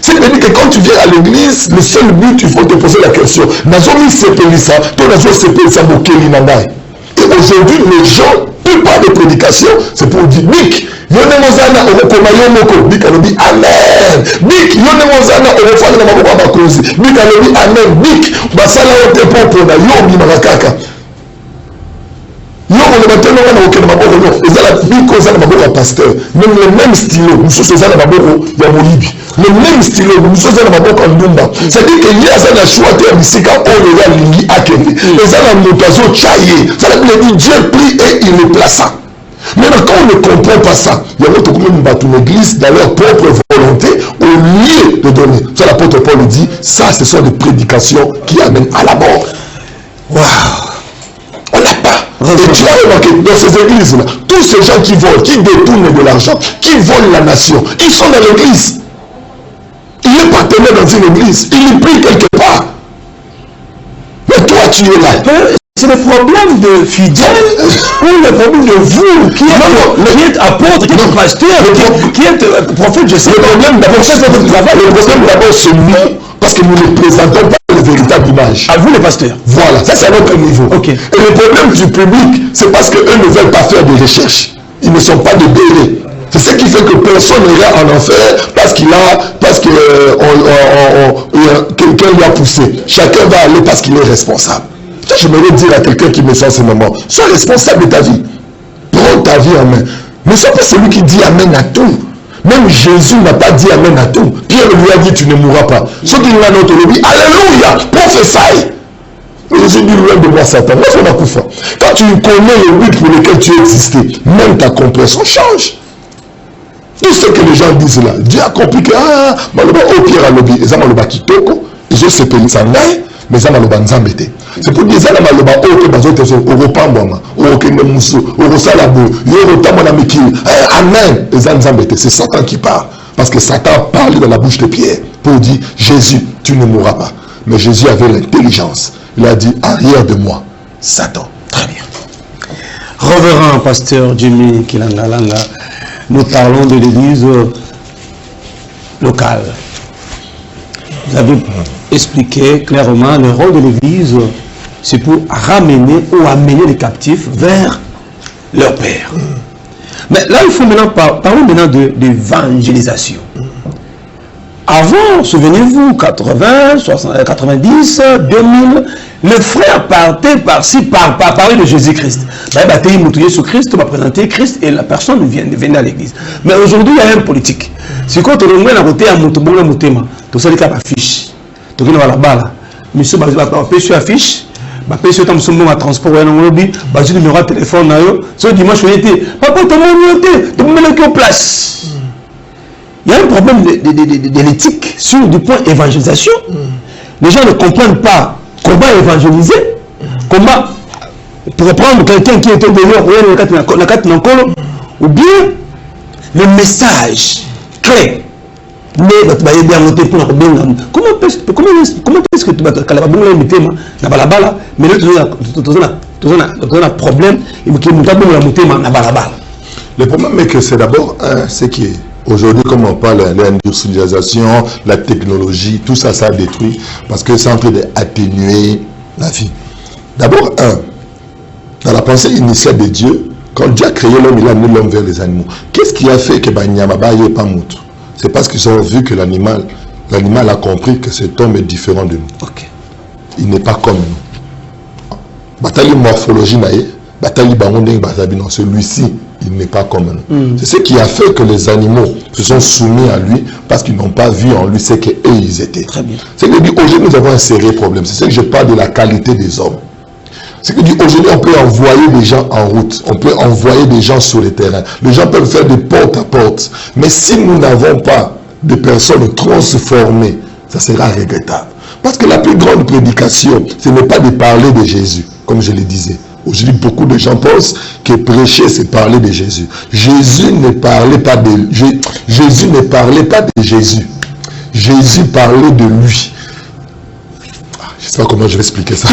C'est-à-dire que quand tu viens à l'église, le seul but, il faut te poser la question. Nazomi s'est payé ça, toi Nazomi s'est payé ça, Mokeli Nangai. Et aujourd'hui, les gens, plupart des prédications, c'est pour dire, Bik, Yone Mozana, Orokomayo Moko, Bik Alobi, Amen. Bik, Yone Mozana, Orofana Namako Bakozi, Bik Alobi, Amen. Bik, Basala Ote Popo, Na Yobi Marakaka. Yobi Marateno, Wana Oke Namako, et ça la Bik Ozana Maboko pasteur. Même le même stylo, nous sommes Ozana Maboko, Yamolibi. Le même stylo, nous sommes Ozana Maboko en Dumba. C'est-à-dire qu'il y a ça la choix de Misika, on est Lingi Akeli. Et ça la Moutazo Tchaye. Ça la dit Dieu prie et il le plaça. Maintenant, quand on ne comprend pas ça, il y a d'autres communes qui l'église dans leur propre volonté au lieu de donner. Ça, l'apôtre Paul dit, ça, ce sont des prédications qui amènent à la mort. Waouh! On n'a pas. Et tu as remarqué, dans ces églises-là, tous ces gens qui volent, qui détournent de l'argent, qui volent la nation, ils sont dans l'église. Il est partenaire dans une église. Il y prie quelque part. Mais toi, tu es là. C'est le problème de fidèles ou le problème de vous qui êtes apôtre, qui êtes pasteur, qui êtes prophète, je sais. Le problème d'abord, c'est votre travail. Le problème d'abord, c'est nous, parce que nous ne présentons pas le véritable image. À vous les pasteurs. Voilà, ça c'est à notre niveau. Okay. Et le problème du public, c'est parce qu'eux ne veulent pas faire de recherche. Ils ne sont pas de bélés. C'est ce qui fait que personne n'ira en enfer parce que quelqu'un lui a poussé. Chacun va aller parce qu'il est responsable. J'aimerais dire à quelqu'un qui me sent en ce moment, sois responsable de ta vie. Prends ta vie en main. Ne sois pas celui qui dit amen à tout. Même Jésus n'a pas dit amen à tout. Pierre lui a dit tu ne mourras pas. Ce qui l'a notre lobby, alléluia, prophétie. Jésus dit loin de moi Satan. Quand tu connais le but pour lequel tu existes, même ta compréhension change. Tout ce que les gens disent là, Dieu a compris que Pierre a lobby, et ça m'a lobby qui toko, et je sais payer ça mais ça m'a lobby nzambete. C'est pour dire ça m'a lobby au bazote au repambama, au kenemuso, au rosalabo, au rotamana mekil. Amen. Et ça nzambete, c'est Satan qui parle, parce que Satan parle dans la bouche de Pierre pour dire Jésus, tu ne mourras pas. Mais Jésus avait l'intelligence. Il a dit arrière de moi, Satan. Très bien. Révérend pasteur Jimmy Kilangalanga. Nous parlons de l'église locale. Vous avez expliqué clairement le rôle de l'église, c'est pour ramener ou amener les captifs vers leur Père. Mais là, il faut maintenant parler maintenant d'évangélisation. Avant, souvenez-vous, 80, 90, 2000, les frères partaient par-ci, par parler de Jésus-Christ. Jésus-Christ va présenter Christ et la personne venait à l'église. Mais aujourd'hui, il y a un politique. C'est quand on est à côté à Moutouboula Moutema, tout ça, il y a une affiche. Tout le monde va là-bas. Monsieur, il y a une affiche. Il y a un transport, il y a un numéro de téléphone. Ce dimanche, il y a été. Papa, tu as mis en place. Il y a un problème de l'éthique sur du point évangélisation. Les gens ne comprennent pas comment évangéliser, comment prendre quelqu'un qui était dehors, ou bien le message clé. Comment est-ce que tu vas mais tu as un problème. Le problème est que c'est d'abord ce qui est. Aujourd'hui, comme on parle de l'industrialisation, la technologie, tout ça, ça détruit parce que c'est en train d'atténuer la vie. D'abord, dans la pensée initiale de Dieu, quand Dieu a créé l'homme, il a mis l'homme vers les animaux. Qu'est-ce qui a fait que Banyamaba n'est pas moutre? C'est parce qu'ils ont vu que l'animal a compris que cet homme est différent de nous. Okay. Il n'est pas comme nous. Bataille morphologie, celui-ci, il n'est pas comme nous. C'est ce qui a fait que les animaux se sont soumis à lui parce qu'ils n'ont pas vu en lui ce qu'eux ils étaient. Très bien. C'est que aujourd'hui nous avons un sérieux problème. C'est ce que je parle de la qualité des hommes. C'est que aujourd'hui on peut envoyer des gens en route, on peut envoyer des gens sur le terrain. Les gens peuvent faire de porte à porte. Mais si nous n'avons pas de personnes transformées, ça sera regrettable. Parce que la plus grande prédication, ce n'est pas de parler de Jésus, comme je le disais. Aujourd'hui, beaucoup de gens pensent que prêcher, c'est parler de Jésus. Jésus ne parlait pas de Jésus. Jésus parlait de lui. Je ne sais pas comment je vais expliquer ça.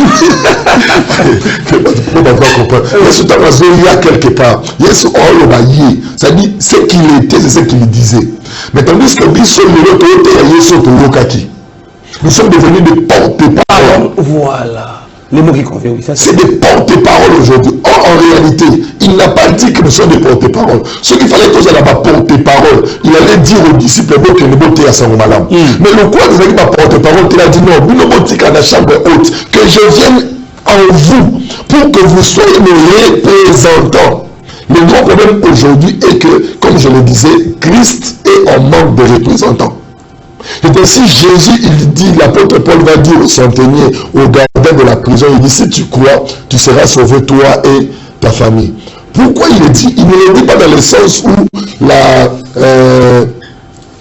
On va comprendre. Il y a quelque part. C'est-à-dire, ce qu'il était, c'est ce qu'il disait. Mais tandis que nous sommes devenus des porte-parole. Voilà. Les mots qui conviennent, oui. C'est des porte-parole aujourd'hui. Or, en réalité, il n'a pas dit que nous sommes des porte-parole. Ce qu'il fallait que nous ayons porte-parole, il allait dire aux disciples que nous sommes à son malam. Mais le quoi nous avons pas porte-parole, il a dit non, nous sommes à la chambre haute, que je vienne en vous pour que vous soyez mes représentants. Le grand problème aujourd'hui est que, comme je le disais, Christ est en manque de représentants. Et ainsi, Jésus, il dit, l'apôtre Paul va dire au centenier, au gardien de la prison, il dit, si tu crois, tu seras sauvé, toi et ta famille. Pourquoi il le dit? Il ne le dit pas dans le sens où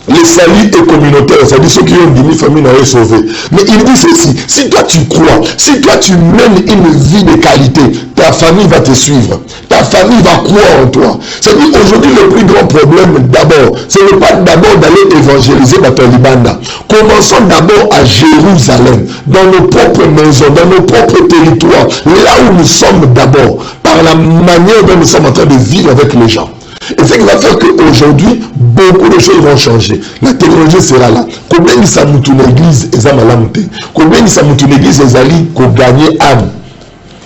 les salut est communautaire, c'est-à-dire ceux qui ont une famille n'ont sauvé. Mais il dit ceci, si toi tu crois, si toi tu mènes une vie de qualité, ta famille va te suivre, ta famille va croire en toi. C'est-à-dire aujourd'hui le plus grand problème d'abord, ce n'est pas d'abord d'aller évangéliser Batalibanda. Commençons d'abord à Jérusalem, dans nos propres maisons, dans nos propres territoires, là où nous sommes d'abord, par la manière dont nous sommes en train de vivre avec les gens. Et ce qui va faire qu'aujourd'hui, beaucoup de choses vont changer. La technologie sera là. Combien il s'est mouton l'église et ça m'a lamouté. Combien il s'est mouton l'église et ça pour gagner âme.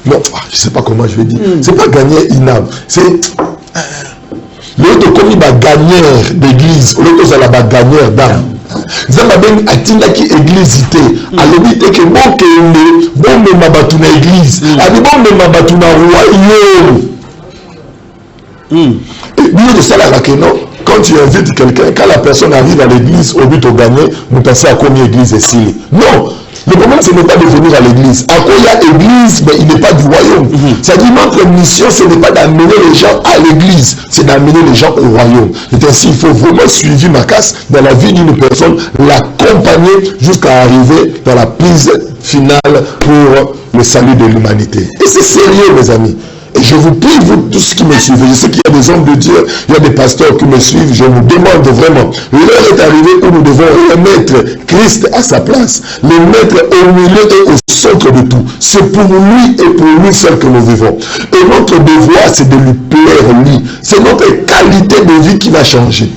Non, je ne sais pas comment je vais dire. C'est pas gagner une âme. C'est l'autre comme il va gagner d'église, l'autre ça va gagner d'âme. Zamba ben atinaki église ité. Alors dit que bon que bon me mabatu na église. Abi bon me mabatu na royaume. Quand tu invites quelqu'un, quand la personne arrive à l'église au but de gagner, vous pensez à combien l'église est scellée. Non, le problème ce n'est pas de venir à l'église. À quoi il y a église, mais il n'est pas du royaume. C'est-à-dire notre mission, ce n'est pas d'amener les gens à l'église, c'est d'amener les gens au royaume. Et ainsi, il faut vraiment suivre ma casse dans la vie d'une personne, l'accompagner jusqu'à arriver dans la prise finale pour le salut de l'humanité. Et c'est sérieux, mes amis. Et je vous prie, vous tous qui me suivez, je sais qu'il y a des hommes de Dieu, il y a des pasteurs qui me suivent, je vous demande vraiment, l'heure est arrivée où nous devons remettre Christ à sa place, le mettre au milieu et au centre de tout. C'est pour lui et pour lui seul que nous vivons. Et notre devoir, c'est de lui plaire lui. C'est notre qualité de vie qui va changer.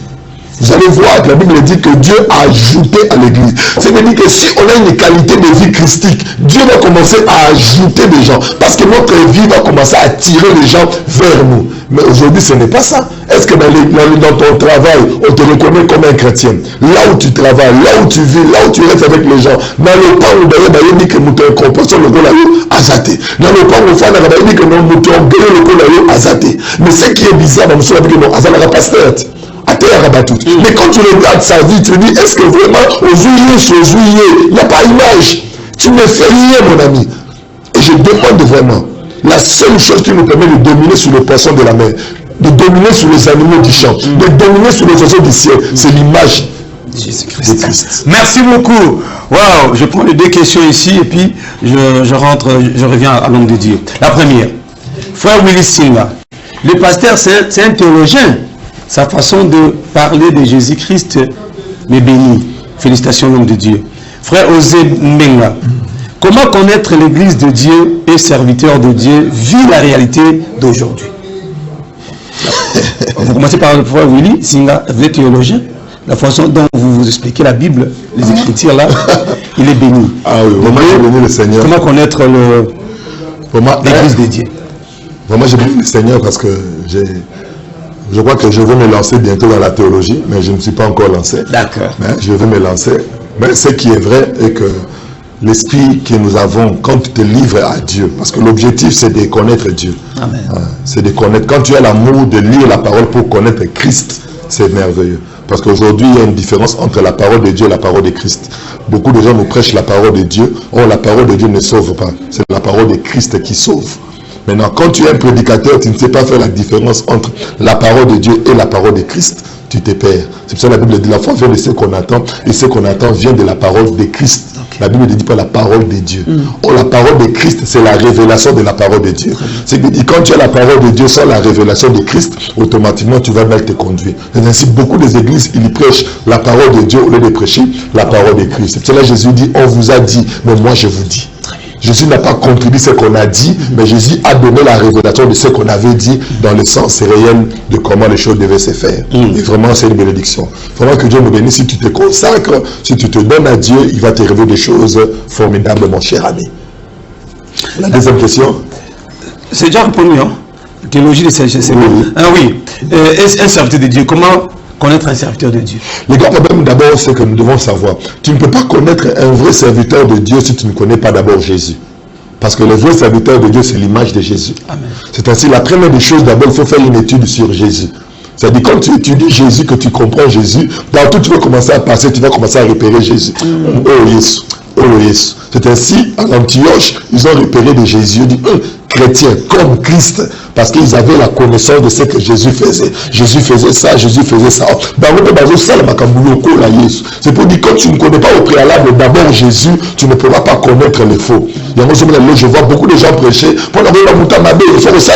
Vous allez voir que la Bible dit que Dieu a ajouté à l'église. C'est-à-dire que si on a une qualité de vie christique, Dieu va commencer à ajouter des gens. Parce que notre vie va commencer à attirer les gens vers nous. Mais aujourd'hui, ce n'est pas ça. Est-ce que dans ton travail, on te reconnaît comme un chrétien? Là où tu travailles, là où tu vis, là où tu restes avec les gens. Dans le temps où d'ailleurs, dit que nous te composons le golayo azaté. Dans le temps où on fait dit que nous te gagné le golayo azaté. Mais ce qui est bizarre, nous sommes avec nous, azala pasteur. Mais quand tu regardes sa vie, tu te dis, est-ce que vraiment, aux juillet, il n'y a pas image. Tu ne fais rien, mon ami. Et je demande vraiment, la seule chose qui nous permet de dominer sur le poisson de la mer, de dominer sur les animaux du champ, de dominer sur les oiseaux du ciel, c'est l'image de Christ. Merci beaucoup. Waouh, je prends les deux questions ici et puis je reviens à l'homme de Dieu. La première, frère Willy Singa, le pasteur, c'est un théologien. Sa façon de parler de Jésus-Christ m'est béni. Félicitations, l'homme de Dieu. Frère Osé Mbenga, comment connaître l'église de Dieu et serviteur de Dieu vu la réalité d'aujourd'hui? Vous commencez par le frère Willy Singa, vous êtes théologien. La façon dont vous expliquez la Bible, les Écritures là, il est béni. Ah oui, vraiment j'ai béni le Seigneur. Comment connaître l'église de Dieu? Vraiment j'ai béni le Seigneur parce que je crois que je vais me lancer bientôt dans la théologie, mais je ne suis pas encore lancé. D'accord. Mais je vais me lancer. Mais ce qui est vrai est que l'esprit que nous avons, quand tu te livres à Dieu, parce que l'objectif c'est de connaître Dieu. Amen. C'est de connaître. Quand tu as l'amour de lire la parole pour connaître Christ, c'est merveilleux. Parce qu'aujourd'hui, il y a une différence entre la parole de Dieu et la parole de Christ. Beaucoup de gens nous prêchent la parole de Dieu. Or, la parole de Dieu ne sauve pas. C'est la parole de Christ qui sauve. Maintenant, quand tu es un prédicateur, tu ne sais pas faire la différence entre la parole de Dieu et la parole de Christ, tu te perds. C'est pour ça que la Bible dit la foi vient de ce qu'on attend, et ce qu'on attend vient de la parole de Christ. Okay. La Bible ne dit pas la parole de Dieu. Or, la parole de Christ, c'est la révélation de la parole de Dieu. C'est que quand tu as la parole de Dieu sans la révélation de Christ, automatiquement tu vas mal te conduire. C'est ainsi, beaucoup des églises, ils prêchent la parole de Dieu au lieu de prêcher la parole de Christ. C'est pour ça que Jésus dit, on vous a dit, mais moi je vous dis. Jésus n'a pas contribué ce qu'on a dit, mais Jésus a donné la révélation de ce qu'on avait dit dans le sens réel de comment les choses devaient se faire. Et vraiment, c'est une bénédiction. Vraiment que Dieu nous bénisse. Si tu te consacres, si tu te donnes à Dieu, il va te révéler des choses formidables, mon cher ami. La deuxième question. C'est déjà répondu, hein? Théologie de sagesse. Oui. Ah oui. Est-ce un serviteur de Dieu? Comment connaître un serviteur de Dieu? Le grand problème d'abord, c'est que nous devons savoir. Tu ne peux pas connaître un vrai serviteur de Dieu si tu ne connais pas d'abord Jésus. Parce que le vrai serviteur de Dieu, c'est l'image de Jésus. C'est ainsi, la première des choses, d'abord, il faut faire une étude sur Jésus. C'est-à-dire, quand tu étudies Jésus, que tu comprends Jésus, partout tu vas commencer à passer, tu vas commencer à repérer Jésus. Oh Jésus, oh Jésus. C'est ainsi, à Antioche, ils ont repéré de Jésus, ils disent, chrétiens comme Christ, parce qu'ils avaient la connaissance de ce que Jésus faisait. Jésus faisait ça, Jésus faisait ça. C'est pour dire, quand tu ne connais pas au préalable d'abord Jésus, tu ne pourras pas connaître les faux. Je vois beaucoup de gens prêcher, pour la il faut aussi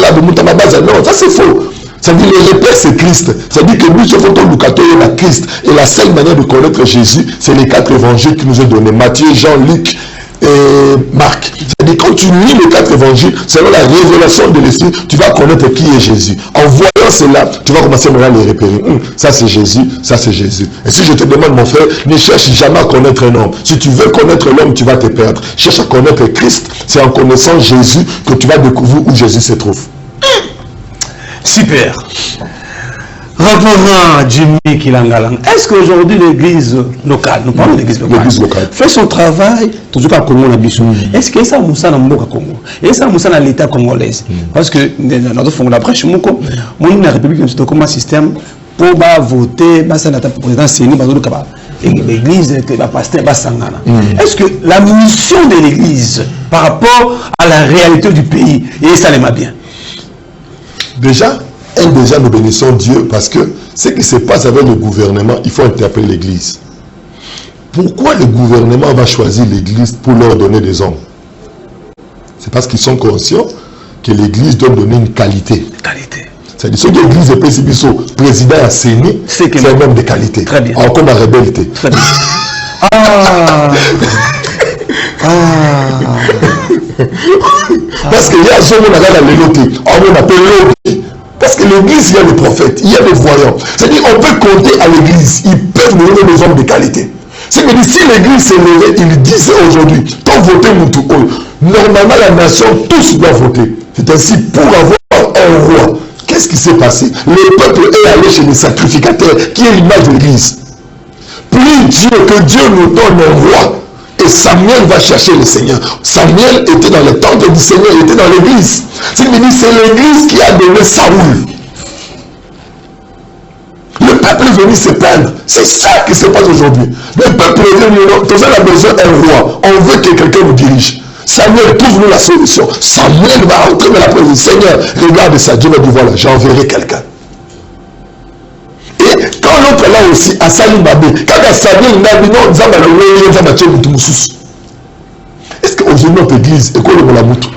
non, ça c'est faux. Ça dit le repère c'est Christ. Ça dit que nous devons nous à Christ. Et la seule manière de connaître Jésus, c'est les 4 évangiles qui nous ont donnés. Matthieu, Jean, Luc et Marc. C'est-à-dire quand tu lis les 4 évangiles, selon la révélation de l'Esprit, tu vas connaître qui est Jésus. En voyant cela, tu vas commencer maintenant à les repérer. Ça c'est Jésus, ça c'est Jésus. Et si je te demande, mon frère, ne cherche jamais à connaître un homme. Si tu veux connaître l'homme, tu vas te perdre. Cherche à connaître Christ. C'est en connaissant Jésus que tu vas découvrir où Jésus se trouve. Super. Revenons à Jimmy Kilangalang. Est-ce qu'aujourd'hui l'église locale, nous parlons de l'église locale, fait son travail toujours à Congo na Bissou? Est-ce que ça Moussa na Mboka Congo? Et ça Moussa na l'État congolais? Parce que dans notre fond d'après Moko, mon la République nous comme un système pour voter, ça n'a pas président Séni Bazou Kaba. L'église que la pasteur Basangana. Est-ce que la mission de l'église par rapport à la réalité du pays, et ça l'aime bien? Déjà, nous bénissons Dieu parce que ce qui se passe avec le gouvernement, il faut interpeller l'église. Pourquoi le gouvernement va choisir l'église pour leur donner des hommes? C'est parce qu'ils sont conscients que l'église doit donner une qualité. C'est-à-dire, ce que l'église est président à Séni, c'est un homme de qualité. Très bien. Encore ma rebelle. Très bien. Parce qu'il y a ce monde dans les lotis. On appelle l'autre. Parce que l'église, il y a des prophètes, il y a des voyants. C'est-à-dire qu'on peut compter à l'église. Ils peuvent nous donner des hommes de qualité. C'est que si l'église s'est levée, il disait aujourd'hui, quand voter Moutou, normalement la nation, tous doivent voter. C'est ainsi pour avoir un roi. Qu'est-ce qui s'est passé? Le peuple est allé chez les sacrificateurs, qui est l'image de l'église. Plus que Dieu nous donne un roi. Et Samuel va chercher le Seigneur. Samuel était dans le temple du Seigneur, il était dans l'église. C'est l'église qui a donné Saoul. Le peuple est venu se plaindre. C'est ça qui se passe aujourd'hui. Le peuple est venu, on a besoin d'un roi. On veut que quelqu'un nous dirige. Samuel, trouve-nous la solution. Samuel va entrer dans la présence du Seigneur. Regarde ça, Dieu va dire voilà, j'enverrai quelqu'un. Et quand l'autre là aussi, à Salim Babé, quand Samuel n'a dit non, est-ce qu'aujourd'hui notre église est quoi le Molamoutou?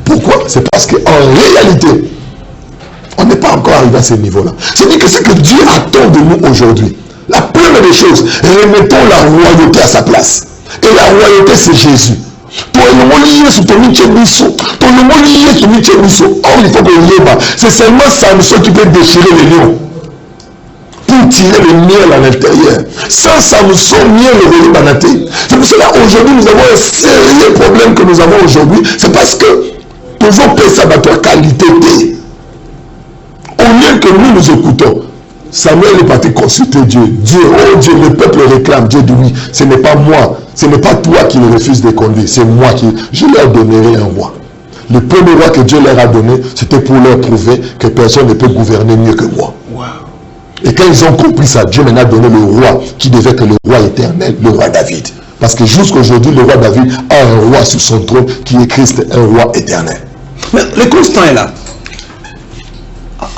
Pourquoi? C'est parce qu'en réalité, on n'est pas encore arrivé à ce niveau-là. C'est-à-dire que ce que Dieu attend de nous aujourd'hui, la première des choses, remettons la royauté à sa place. Et la royauté, c'est Jésus. Or, il faut que c'est seulement Samson qui peut déchirer les lions pour tirer le miel à l'intérieur. Sans Samson, miel ne va pas. C'est pour cela aujourd'hui nous avons un sérieux problème que nous avons aujourd'hui. C'est parce que nous avons payé ça notre qualité. Au lieu que nous écoutons, Samuel est parti consulter Dieu. Dieu, oh Dieu, le peuple réclame. Dieu dit oui, ce n'est pas moi, ce n'est pas toi qui le refuse de conduire, c'est moi qui, je leur donnerai un roi. Le premier roi que Dieu leur a donné, c'était pour leur prouver que personne ne peut gouverner mieux que moi. Wow. Et quand ils ont compris ça, Dieu maintenant a donné le roi qui devait être le roi éternel, le roi David. Parce que jusqu'à aujourd'hui, le roi David a un roi sur son trône qui est Christ, un roi éternel. Mais le constant est là.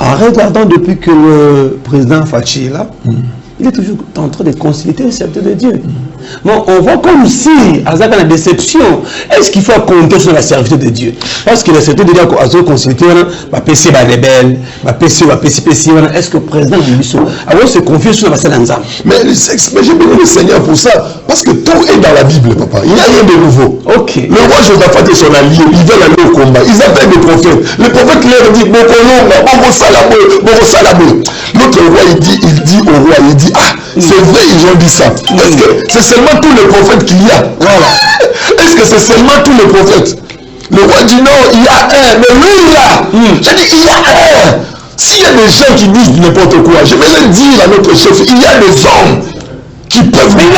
En regardant depuis que le président Fachi est là, il est toujours en train de consulter le serviteur de Dieu. Bon, on voit comme si, avec la déception, est-ce qu'il faut compter sur la serviteur de Dieu? Parce que le serviteur de Dieu a consulté, va PC, va rebelle, va PC, est-ce que le président de Bissau a se confier sur la salle ensemble? Mais j'ai béni le Seigneur pour ça, parce que tout est dans la Bible, papa. Il n'y a rien de nouveau. Ok. Le roi Josaphat et son allié, ils veulent aller au combat. Ils appellent les prophètes. Le prophète leur dit, l'autre roi, il dit au roi, il dit, ah, c'est vrai, ils ont dit ça. Est-ce que c'est seulement tous les prophètes qu'il y a? Voilà. Est-ce que c'est seulement tous les prophètes? Le roi dit non, il y a un, mais lui il y a. J'ai dit, il y a un. S'il y a des gens qui disent n'importe quoi, je vais leur dire à notre chef, il y a des hommes qui peuvent mais il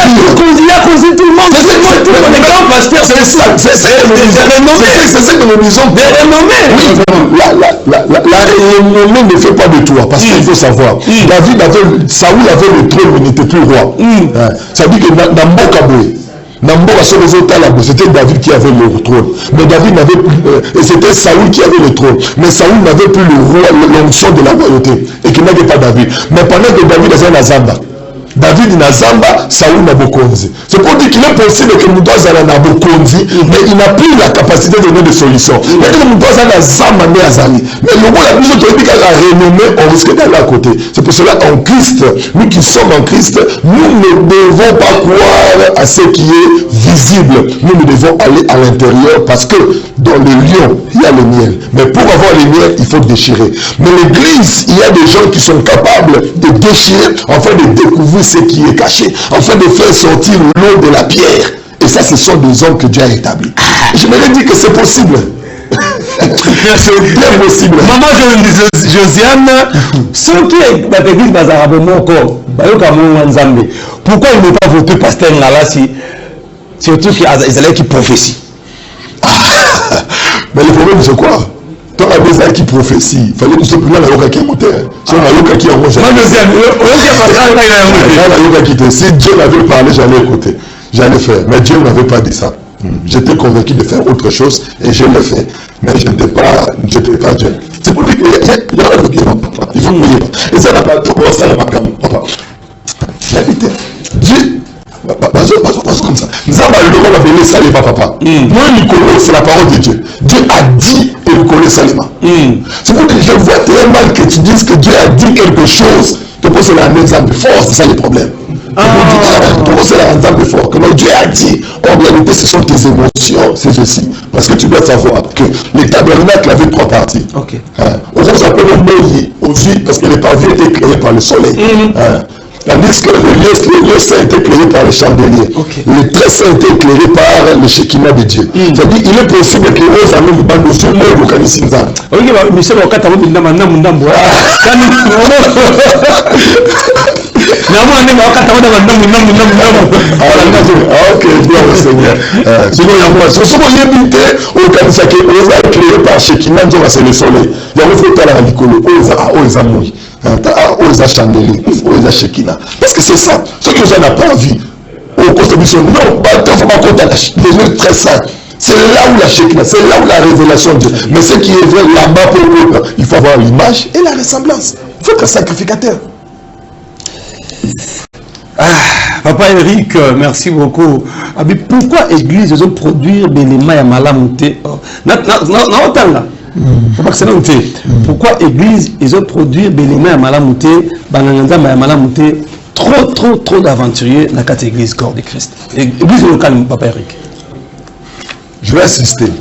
a causé tout le monde. C'est ça que nous disons. Des renommés. Oui, la renommée ne fait pas de toi, parce qu'il faut savoir. Saoul avait le trône, mais il n'était plus roi. Ça dit que dans Mbokaboué, c'était David qui avait le trône. Mais David n'avait plus, et c'était Saoul qui avait le trône. Mais Saoul n'avait plus le roi, l'onction de la royauté. Et qu'il n'avait pas David. Mais pendant que David avait la Zamba, David Nazamba, Saoul Nabokonzi. C'est pour dire qu'il est possible que nous devons aller Nabokonzi, mais il n'a plus la capacité de donner des solutions. Mais que nous devons aller Zamba mais Azali. Mais le roi, la mission de la renommée, on risque d'aller à côté. C'est pour cela en Christ, nous qui sommes en Christ, nous ne devons pas croire à ce qui est visible. Nous devons aller à l'intérieur parce que dans le lion, il y a le miel. Mais pour avoir le miel, il faut déchirer. Mais l'église, il y a des gens qui sont capables de déchirer afin de découvrir ce qui est caché, afin de faire sortir l'eau de la pierre. Et ça, ce sont des hommes que Dieu a établis. Je me dis que c'est possible. C'est bien possible. Maman Josiane, ceux qui ont l'église Bazarabemo encore, pourquoi ils n'ont pas voté pasteur Nalasi? Surtout qu'ils allaient qui prophétie. Mais le problème, c'est quoi? Toi, la besoin qui prophétie, il fallait tout simplement la yoga qui est montée. Si on a yoga qui est montée. Si Dieu m'avait parlé, j'allais écouter. J'allais faire. Mais Dieu ne m'avait pas dit ça. J'étais convaincu de faire autre chose et je l'ai fait. Mais je n'étais pas Dieu. C'est pour dire qu'il y a un qui papa. Il faut prier. Et ça n'a pas tout commencé à la macam. Papa. La vérité. Dieu. Comme ça. Nous avons appelé Salima, papa. Moi, Nicolas, c'est la parole de Dieu. Dieu a dit que Nicolas Salima. C'est pour que je vois très mal que tu dises que Dieu a dit quelque chose. Tu poses un exemple fort, c'est ça le problème. Tu poses un exemple fort. Comme Dieu a dit, en réalité, ce sont tes émotions, c'est ceci. Parce que tu dois savoir que le tabernacle avait 3 parties. On s'appelle le Moïse aussi, parce que les parvis étaient éclairés par le soleil. Tandis que le lieu saint était éclairé par les chandeliers. Le très saint était éclairé par le Shekinah de Dieu. C'est-à-dire qu'il est possible que les amis du bando sur moi vous connaissez ça. Ok, bien le Seigneur. Sinon, il y a quoi? Ce sont les habités au Kanisa qui est éclairé par Shekinah, c'est le soleil. Il y a un peu de la licolo, aux amours. Aux chandeliers, aux Shekinah. Parce que c'est ça. Ce que je n'ai pas vu aux contributions, non, il ne faut pas compter les lieux très saints. C'est là où la Shekinah, c'est là où la révélation de Dieu. Mais ce qui est vrai là-bas pour nous, il faut avoir l'image et la ressemblance. Il faut être sacrificateur. Papa Eric, merci beaucoup. Pourquoi l'église doit produire des éléments à malamouté? Pourquoi l'église ils ont produit des éléments à malamouté, trop d'aventuriers dans cette église corps de Christ? L'église locale, Papa Eric. Je vais insister.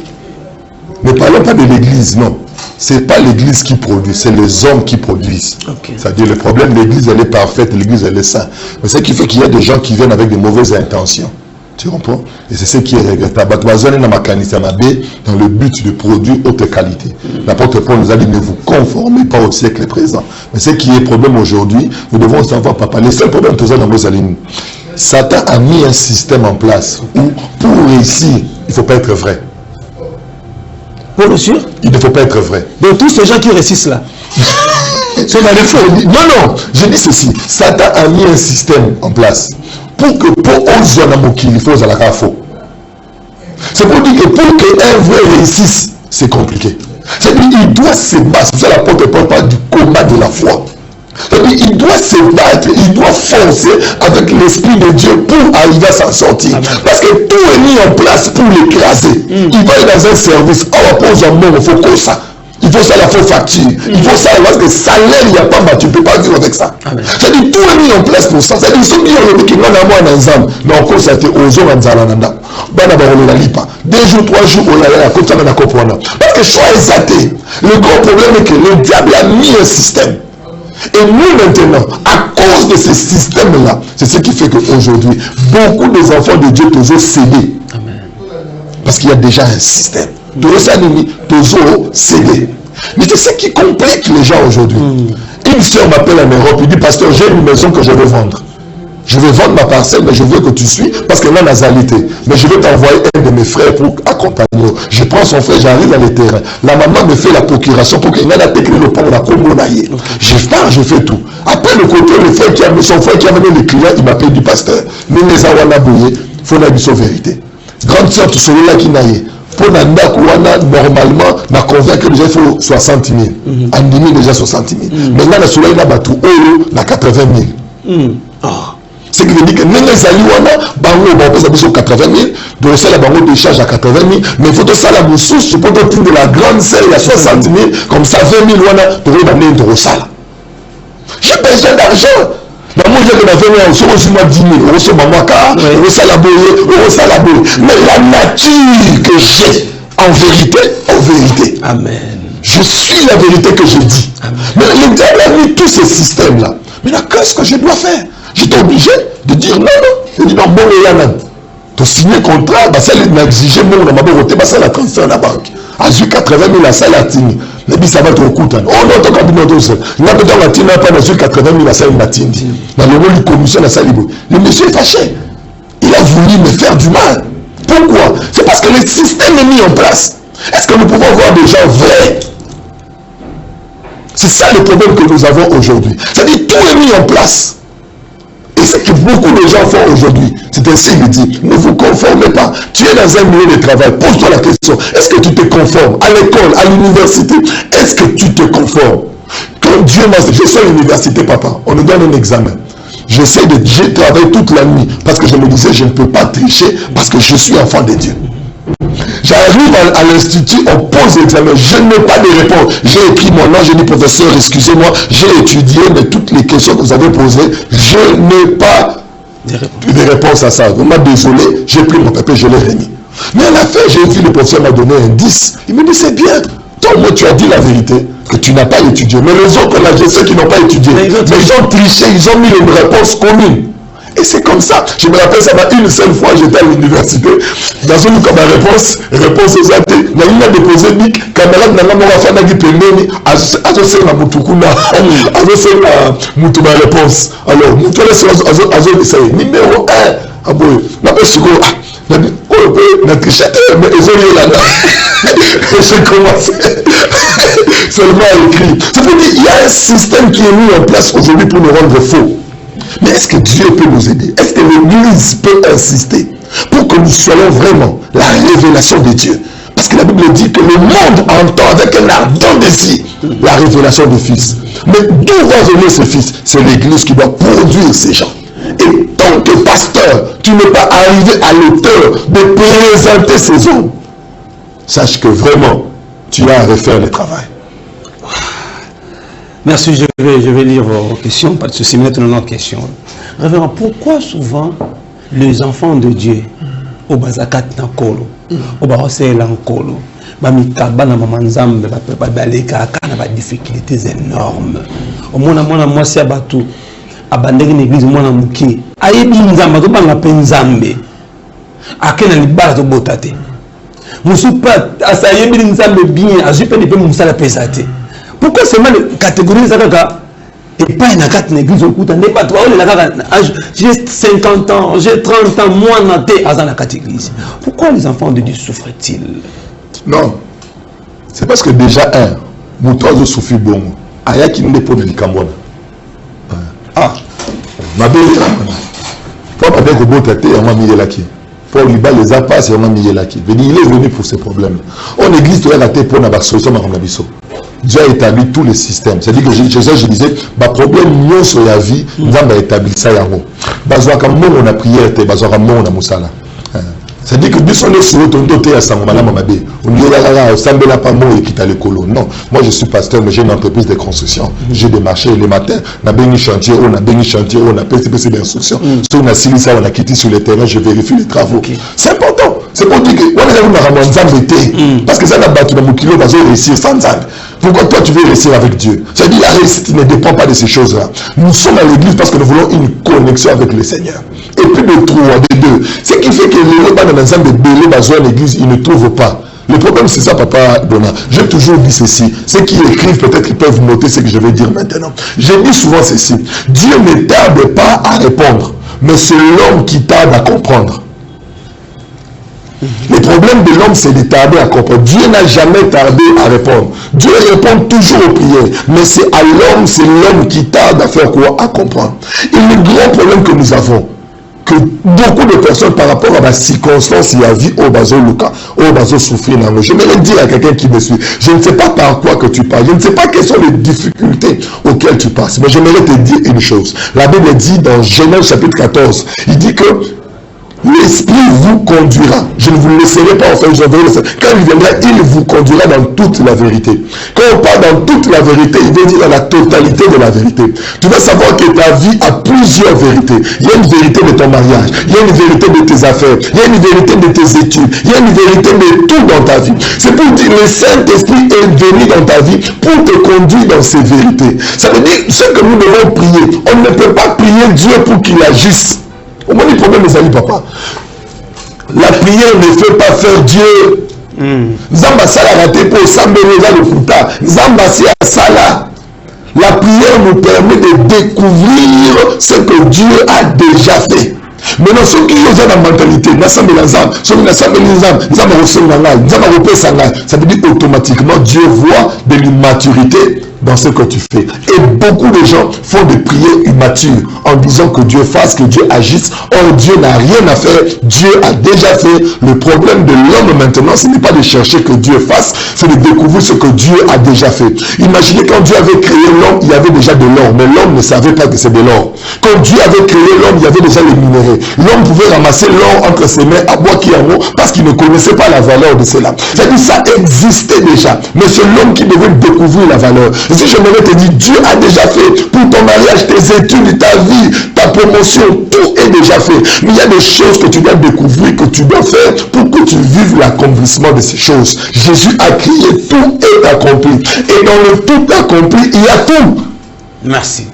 Ne parlons pas de l'église, non. Ce n'est pas l'église qui produit, c'est les hommes qui produisent. C'est-à-dire le problème, l'église elle est parfaite, l'église elle est sainte. Mais ce qui fait qu'il y a des gens qui viennent avec de mauvaises intentions. Tu comprends? Et c'est ce qui est regrettable. Dans le but de produire haute qualité. L'apôtre Paul nous a dit, ne vous conformez pas au siècle présent. Mais ce qui est le problème aujourd'hui, nous devons savoir, papa, le seul problème que nous avons dans nos alignes, Satan a mis un système en place où, pour réussir, il ne faut pas être vrai. Pour le sûr? Il ne faut pas être vrai. Donc tous ces gens qui réussissent là, sont dans les faux. Non, je dis ceci. Satan a mis un système en place. Pour que pour il faut faux. C'est pour dire que pour qu'un vrai réussisse, c'est compliqué. C'est-à-dire il doit se battre. C'est ça l'apôtre Paul parle du combat de la foi. Il doit se battre, il doit foncer avec l'Esprit de Dieu pour arriver à s'en sortir. Amen. Parce que tout est mis en place pour l'écraser. Il va aller dans un service. On va poser un mot, il faut que ça. Il faut ça, la faux facture. Il faut ça, parce que salaire, il n'y a pas, tu ne peux pas vivre avec ça. C'est-à-dire tout est mis en place pour ça. C'est-à-dire ceux qui ont le qui n'ont pas d'ensemble. Mais encore, ça a été aux hommes en Zalananda. On ne lit pas. 2 jours, 3 jours, on a comme ça, on a compris. Parce que choix est athée. Le gros problème est que le diable a mis un système. Et nous maintenant, à cause de ce système-là, c'est ce qui fait qu'aujourd'hui, beaucoup des enfants de Dieu ont cédé. Parce qu'il y a déjà un système. Toujours cédé. Mais c'est ce qui complique les gens aujourd'hui. Une soeur m'appelle en Europe, il dit, pasteur, j'ai une maison que je veux vendre. Je vais vendre ma parcelle, mais je veux que tu suis, parce que là, nazalité. Mais je vais t'envoyer un de mes frères pour accompagner. Je prends son frère, j'arrive dans les terrains. La maman me fait la procuration pour qu'il n'ait pas le pont, la commonaille. Je pars, je fais tout. Après, le côté, le frère qui a son frère qui a amené les clients, il m'appelle du pasteur. Mais les awana bouillé, il faut la vérité. Grande sœur, tu seras là qui n'aille. Pour normalement, na convaincre déjà il faut 60 000. Andimi déjà 60 000. Maintenant, la soleil n'a pas tout. Na 80 000. Ce qui veut dire que même les Aliwana, bango, on peut sur 80 000, donc ça, la bango décharge à 80 000, mais il faut que ça, la moussous, je peux prendre de la grande selle, il y a 60 000, comme ça, 20 000, tu vas donner une salle. J'ai besoin d'argent. Moi, j'ai que 20 000, on se reçoit 10 000, on reçoit Mamaka, on reçoit la boye, mais la nature que j'ai, en vérité. Amen. Je suis la vérité que je dis. Amen. Mais le diable a mis tous ces systèmes-là. Mais là, qu'est-ce que je dois faire? J'étais obligé de dire non. Je dis non, bon, il y a un. Tu signes un contrat, bah, ça m'a exigé, moi, on m'a voté, bah, ça l'a transféré à la banque. À 80 000, la salle a tigné. Mais puis ça va te coûter. Oh non, ton cabinet tout seul. Il n'a pas de pas dans 80 000, la salle m'a tigné. Dans le rôle du commission, la salle le monsieur est fâché. Il a voulu me faire du mal. Pourquoi? C'est parce que le système est mis en place. Est-ce que nous pouvons voir des gens vrais? C'est ça le problème que nous avons aujourd'hui. C'est-à-dire tout est mis en place. Et ce que beaucoup de gens font aujourd'hui, c'est ainsi qu'il dit, ne vous conformez pas. Tu es dans un milieu de travail, pose-toi la question, est-ce que tu te conformes? À l'école, à l'université, est-ce que tu te conformes? Quand Dieu m'a dit, je suis à l'université, papa, on nous donne un examen. J'ai travaillé toute la nuit, parce que je me disais, je ne peux pas tricher, parce que je suis enfant de Dieu. J'arrive à l'institut, on pose l'examen, je n'ai pas de réponse. J'ai écrit mon nom, j'ai dit professeur, excusez-moi, j'ai étudié, mais toutes les questions que vous avez posées, je n'ai pas de réponse à ça. Vous m'avez désolé, j'ai pris mon papier, je l'ai remis. Mais à la fin, j'ai vu le professeur m'a donné un 10. Il me dit, c'est bien. Toi, moi, tu as dit la vérité, que tu n'as pas étudié. Mais les autres, là, je sais qu'ils n'ont pas étudié. Mais ils ont triché, ils ont mis une réponse commune. Et c'est comme ça. Je me rappelle, ça m'a une seule fois, j'étais à l'université. Dans une comme réponse aux athées. Dans une déposé, camarade n'a pas fait un guipéné. Azo na mutukuna. Azo na mutu ma réponse. Alors, mutu la azo essaye. Numéro 1. Ah bon, n'a pas suko. Na trichette, mais ils ont eu là-dedans. Et j'ai commencé seulement à écrire. C'est pour dire, il y a un système qui est mis en place aujourd'hui pour nous rendre faux. Mais est-ce que Dieu peut nous aider? Est-ce que l'Église peut insister pour que nous soyons vraiment la révélation de Dieu? Parce que la Bible dit que le monde entend avec un ardent désir la révélation du Fils. Mais d'où va venir ce Fils? C'est l'Église qui doit produire ces gens. Et tant que pasteur, tu n'es pas arrivé à l'auteur de présenter ces hommes. Sache que vraiment, tu as à refaire le travail. Merci, je vais lire vos questions, pas de souci, maintenant nos questions. Révérend, pourquoi souvent les enfants de Dieu, au Bazakat Nakolo, au Barosé Lankolo, Bamikaba na Mamanzambe, Babaleka, a des difficultés énormes. Au moins, moi, c'est abattu, abandonné l'église, moi, Mouki, Aïbi Nzamba, Tobanga Penzambe, Akena Libas de Botate. Moussoupa, Asayebi Nzambe bien, Azupe ne peut Moussala Pesate. Pourquoi seulement les catégories et pas une carte l'église au coup de pas toi j'ai 50 ans, j'ai 30 ans, moi naté à la catégorie. Pourquoi les enfants de Dieu souffrent-ils? Non, c'est parce que déjà mon toit de souffrir bon. Aya qui n'est pas de l'Icambon. Ah, ma belle, toi pas de robot tâté, on m'a mis là qui. Paul Liba les a pas, c'est vraiment Miyelaki. Il est venu pour ces problèmes. En église, tu as raté pour la solution à Biso. Dieu a établi tous les systèmes. C'est-à-dire que je disais, ma problème non sur la vie, nous avons établi ça. Bazouaka mon on a prière, bazouaka mon on a moussala. C'est-à-dire que nous sommes sur le doté à Sangomala Mamabé. On dit là, Sambela pas mot et quitte à l'école. Non, moi je suis pasteur, mais j'ai une entreprise de construction. J'ai des marchés les matins. On a béni chantier, on a PCPC d'instruction. Si on a signé ça, on a quitté sur le terrain, je vérifie les travaux. C'est important. C'est pour dire que on est parce que ça n'a pas battu dans mon kilo, on va réussir sans ça. Pourquoi toi tu veux réussir avec Dieu? C'est-à-dire la réussite ne dépend pas de ces choses-là. Nous sommes à l'église parce que nous voulons une connexion avec le Seigneur. Et puis de trois, de deux. Ce qui fait que les gens dans l'ensemble de Bélé, dans l'église, ils ne trouvent pas. Le problème c'est ça, Papa Donat. J'ai toujours dit ceci. Ceux qui écrivent, peut-être qu'ils peuvent noter ce que je vais dire maintenant. J'ai dit souvent ceci. Dieu ne tarde pas à répondre, mais c'est l'homme qui tarde à comprendre. Le problème de l'homme, c'est de tarder à comprendre. Dieu n'a jamais tardé à répondre. Dieu répond toujours aux prières. Mais c'est à l'homme, c'est l'homme qui tarde à faire quoi? À comprendre. Et le grand problème que nous avons, que beaucoup de personnes par rapport à la circonstance et à la vie au bazo Luka, au bazo souffrir, je vais dire à quelqu'un qui me suit, je ne sais pas par quoi que tu parles, je ne sais pas quelles sont les difficultés auxquelles tu passes, mais j'aimerais te dire une chose. La Bible dit dans Genèse chapitre 14, il dit que l'Esprit vous conduira. Je ne vous laisserai pas en faire. Quand il viendra, il vous conduira dans toute la vérité. Quand on parle dans toute la vérité, il veut dire dans la totalité de la vérité. Tu dois savoir que ta vie a plusieurs vérités. Il y a une vérité de ton mariage. Il y a une vérité de tes affaires. Il y a une vérité de tes études. Il y a une vérité de tout dans ta vie. C'est pour dire que le Saint-Esprit est venu dans ta vie pour te conduire dans ces vérités. Ça veut dire ce que nous devons prier. On ne peut pas prier Dieu pour qu'il agisse. Au moins, le problème, mes amis, papa. La prière ne fait pas faire Dieu. Zamba Sala raté pour Sambeleza le Fouta. Zamba Sia Sala. La prière nous permet de découvrir ce que Dieu a déjà fait. Maintenant, ceux qui ont la mentalité, ça veut dire automatiquement Dieu voit de l'immaturité dans ce que tu fais. Et beaucoup de gens font des prières immatures en disant que Dieu fasse, que Dieu agisse. Or, Dieu n'a rien à faire. Dieu a déjà fait. Le problème de l'homme maintenant, ce n'est pas de chercher que Dieu fasse, c'est de découvrir ce que Dieu a déjà fait. Imaginez quand Dieu avait créé l'homme, il y avait déjà de l'or, mais l'homme ne savait pas que c'est de l'or. Quand Dieu avait créé l'homme, il y avait déjà les minéraux. L'homme pouvait ramasser l'or entre ses mains à Bois-Kiamo parce qu'il ne connaissait pas la valeur de cela. C'est-à-dire que ça existait déjà, mais c'est l'homme qui devait découvrir la valeur. Et si je me te dire, Dieu a déjà fait pour ton mariage, tes études, ta vie, ta promotion, tout est déjà fait. Mais il y a des choses que tu dois découvrir, que tu dois faire pour que tu vives l'accomplissement de ces choses. Jésus a crié, tout est accompli. Et dans le tout accompli, il y a tout. Merci.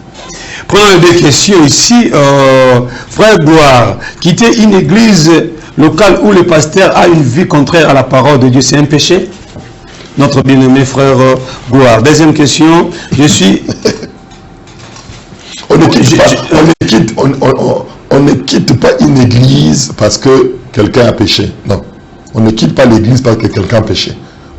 Prenons deux questions ici. Frère Gloire, quitter une église locale où le pasteur a une vie contraire à la parole de Dieu, c'est un péché? Notre bien-aimé frère Gloire. Deuxième question, je suis... On ne quitte pas une église parce que quelqu'un a péché. Non. On ne quitte pas l'église parce que quelqu'un a péché.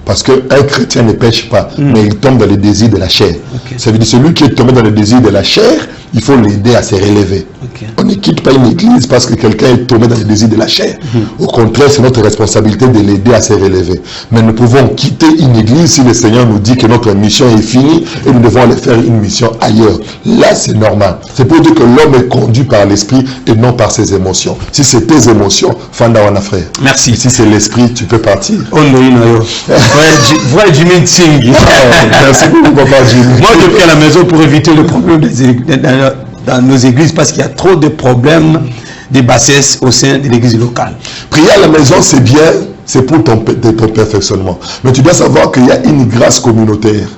Parce qu'un chrétien ne pêche pas, mais il tombe dans le désir de la chair. Okay. Ça veut dire que celui qui est tombé dans le désir de la chair, il faut l'aider à se relever. Okay. On ne quitte pas une église parce que quelqu'un est tombé dans le désir de la chair. Au contraire, c'est notre responsabilité de l'aider à se relever. Mais nous pouvons quitter une église si le Seigneur nous dit que notre mission est finie et nous devons aller faire une mission ailleurs. Là, c'est normal. C'est pour dire que l'homme est conduit par l'esprit et non par ses émotions. Si c'est tes émotions, Fanda Wana frère. Merci. Si c'est l'esprit, tu peux partir. Voilà Jimmy Tsing. Merci beaucoup, papa Jimmy. Moi, je prie à la maison pour éviter le problème dans nos églises parce qu'il y a trop de problèmes de bassesse au sein de l'église locale. Prier à la maison, c'est bien, c'est pour ton perfectionnement. Mais tu dois savoir qu'il y a une grâce communautaire.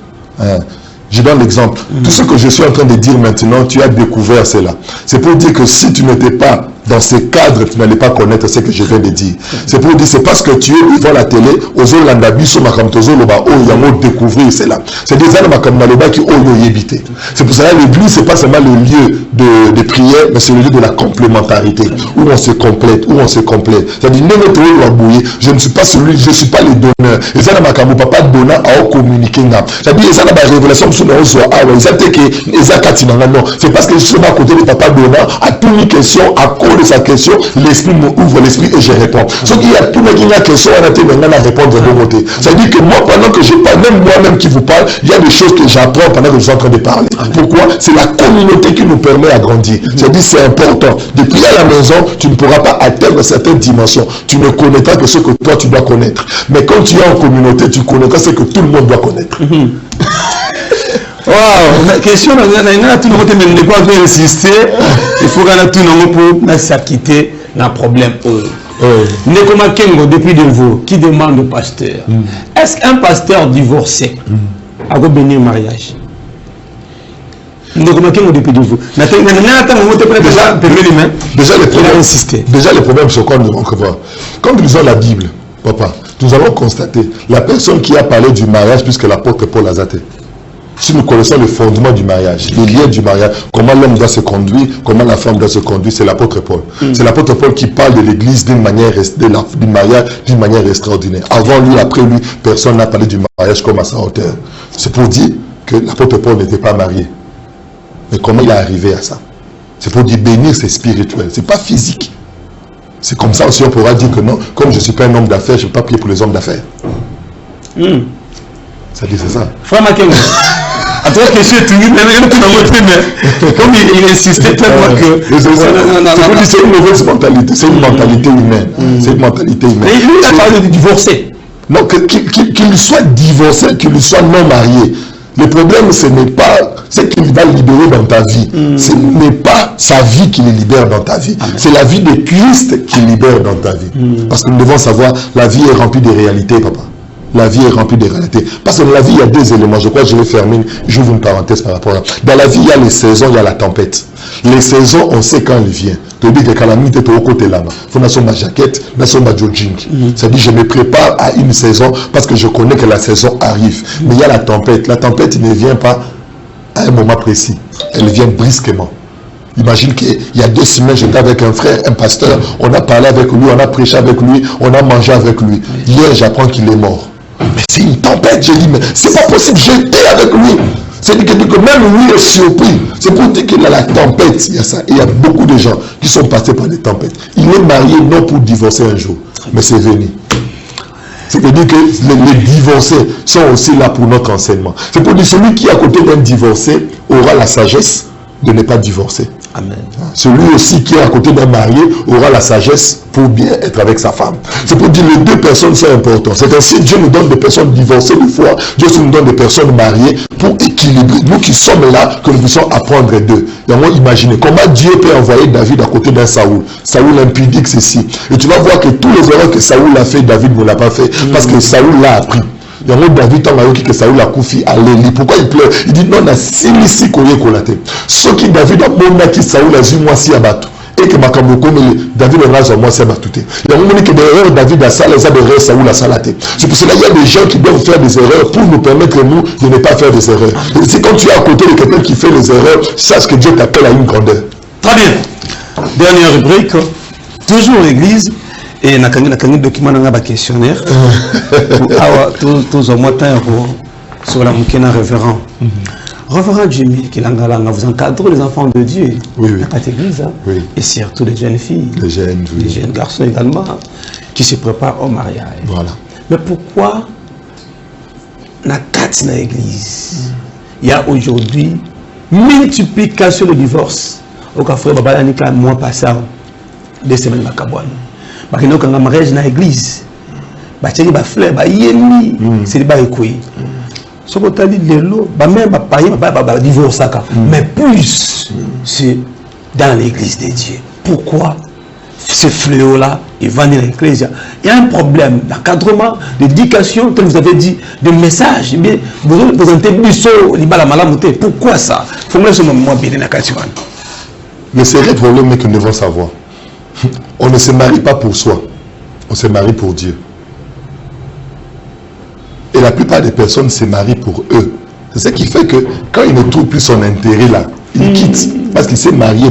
Je donne l'exemple. Tout ce que je suis en train de dire maintenant, tu as découvert cela. C'est pour dire que si tu n'étais pas dans ces cadres, tu n'allais pas connaître ce que je viens de dire. C'est pour dire, c'est parce que tu es devant la télé, aux Olandabiso, Makamtozo, Loba, oh, Yamo, découvrir cela. C'est des années Makamnaloba qui ont yébité. C'est pour ça que l'église, c'est pas seulement le lieu de prière, mais c'est le lieu de la complémentarité, où on se complète, C'est-à-dire, je ne suis pas celui, je ne suis pas le donneur. Et ça, Makambo, papa donnant à communiquer. C'est-à-dire, ça, la révélation, c'est parce que je suis à côté de papa donnant, à toute une question, à cause de sa question, l'esprit m'ouvre l'esprit et je réponds. Ce qui y a tout le monde qui a question, on a été maintenant à répondre de mon côté. Ça veut dire que moi, pendant que je parle, même moi-même qui vous parle, il y a des choses que j'apprends pendant que je suis en train de parler. Pourquoi? C'est la communauté qui nous permet à grandir. C'est-à-dire c'est important. Depuis à la maison, tu ne pourras pas atteindre certaines dimensions. Tu ne connaîtras que ce que toi tu dois connaître. Mais quand tu es en communauté, tu connaîtras ce que tout le monde doit connaître. Wow, question, tout le monde ne peut pas insister. Il faut qu'on a tout le monde pour s'acquitter d'un problème. Nekoma Kengo, depuis de vous, qui demande au pasteur, est-ce qu'un pasteur divorcé a béni un mariage? Nekoma Kengo, depuis de vous. Déjà, les problèmes sur quoi nous devons voir. Quand nous lisons la Bible, papa, nous allons constater la personne qui a parlé du mariage, puisque l'apôtre Paul a zaté. Si nous connaissons le fondement du mariage, les liens du mariage, comment l'homme doit se conduire, comment la femme doit se conduire, c'est l'apôtre Paul. C'est l'apôtre Paul qui parle de l'église d'une manière, du mariage d'une manière extraordinaire. Avant lui, après lui, personne n'a parlé du mariage comme à sa hauteur. C'est pour dire que l'apôtre Paul n'était pas marié. Mais comment il est arrivé à ça? C'est pour dire bénir, c'est spirituel, c'est pas physique. C'est comme ça aussi on pourra dire que non, comme je ne suis pas un homme d'affaires, je ne peux pas prier pour les hommes d'affaires. Ça dit c'est ça. Frère Makengo. À toi que comme il insistait tellement que c'est une mauvaise mentalité, c'est une mentalité humaine. C'est une mentalité humaine. Mais lui il a parlé de divorcer. Non, qu'il soit divorcé, qu'il soit non marié. Le problème, ce n'est pas ce qu'il va libérer dans ta vie. Ce n'est pas sa vie qui le libère dans ta vie. C'est la vie de Christ qui libère dans ta vie. Parce que nous devons savoir, la vie est remplie de réalités, papa. La vie est remplie de réalités. Parce que dans la vie, il y a deux éléments. Je crois que je vais fermer, j'ouvre une parenthèse par rapport à ça. Dans la vie, il y a les saisons, il y a la tempête. Les saisons, on sait quand elles viennent. Tu dis que calamité est au côté là-bas. Il faut naître ma jaquette, naître ma jogging. C'est-à-dire, je me prépare à une saison parce que je connais que la saison arrive. Mais il y a la tempête. La tempête ne vient pas à un moment précis. Elle vient brusquement. Imagine qu'il y a 2 semaines, j'étais avec un frère, un pasteur. On a parlé avec lui, on a prêché avec lui, on a mangé avec lui. Hier, j'apprends qu'il est mort. Mais c'est une tempête, je dis, mais c'est pas possible, j'étais avec lui. C'est-à-dire que même lui est surpris. C'est pour dire qu'il y a la tempête, il y a ça. Et il y a beaucoup de gens qui sont passés par des tempêtes. Il est marié non pour divorcer un jour, mais c'est venu. C'est-à-dire que les divorcés sont aussi là pour notre enseignement. C'est pour dire que celui qui est à côté d'un divorcé aura la sagesse de ne pas divorcer. Amen. Celui aussi qui est à côté d'un marié aura la sagesse pour bien être avec sa femme. C'est pour dire que les deux personnes sont importantes. C'est ainsi que Dieu nous donne des personnes divorcées des fois. Dieu aussi nous donne des personnes mariées pour équilibrer. Nous qui sommes là, que nous puissions apprendre d'eux. Et on va imaginer comment Dieu peut envoyer David à côté d'un Saoul. Saoul impudique ceci. Et tu vas voir que tous les erreurs que Saoul a fait, David ne l'a pas fait. Parce que Saoul l'a appris. Il y a un autre David, tant que Saoul a confié à Léli. Pourquoi il pleure? Il dit non, on a si koye kolate. Ce qui David a montré qui Saoul a dit moi si abattu. Et que Makambo comme David a dit moi si abattu. Il y a un moment que des erreurs David a salé, des erreurs Saoul a salaté. C'est pour cela qu'il y a des gens qui doivent faire des erreurs pour nous permettre nous de ne pas faire des erreurs. Et c'est quand tu es à côté de quelqu'un qui fait des erreurs, sache que Dieu t'appelle à une grandeur. Très bien. Dernière rubrique, toujours l'église. Et on a un document dans le questionnaire. Tous au moins sur la mouquena révérend. Révérend Jimmy, qui vous encadrez les enfants de Dieu. Oui. La catégorie, hein? Oui. Et surtout les jeunes filles. Les jeunes garçons également, qui se préparent au mariage. Voilà. Mais pourquoi dans l'église, il y a aujourd'hui multiplication de divorces. Au café, Babayanika, mois passé, 2 semaines à Kabouane. Parce que nous, quand on mariage dans l'église, c'est des fleurs, c'est des écouilles. Ce qu'on a dit, même divorce, mais plus c'est dans l'église de Dieu. Pourquoi ce fléau-là, il va dans l'église? Il y a un problème d'encadrement, d'éducation, comme vous avez dit, de message. Vous présentez pourquoi ça? Il faut me laisser moi bien dans la question. Le sérieux problème est que nous devons savoir. On ne se marie pas pour soi, on se marie pour Dieu. Et la plupart des personnes se marient pour eux. C'est ce qui fait que quand il ne trouve plus son intérêt là, il quitte parce qu'il s'est marié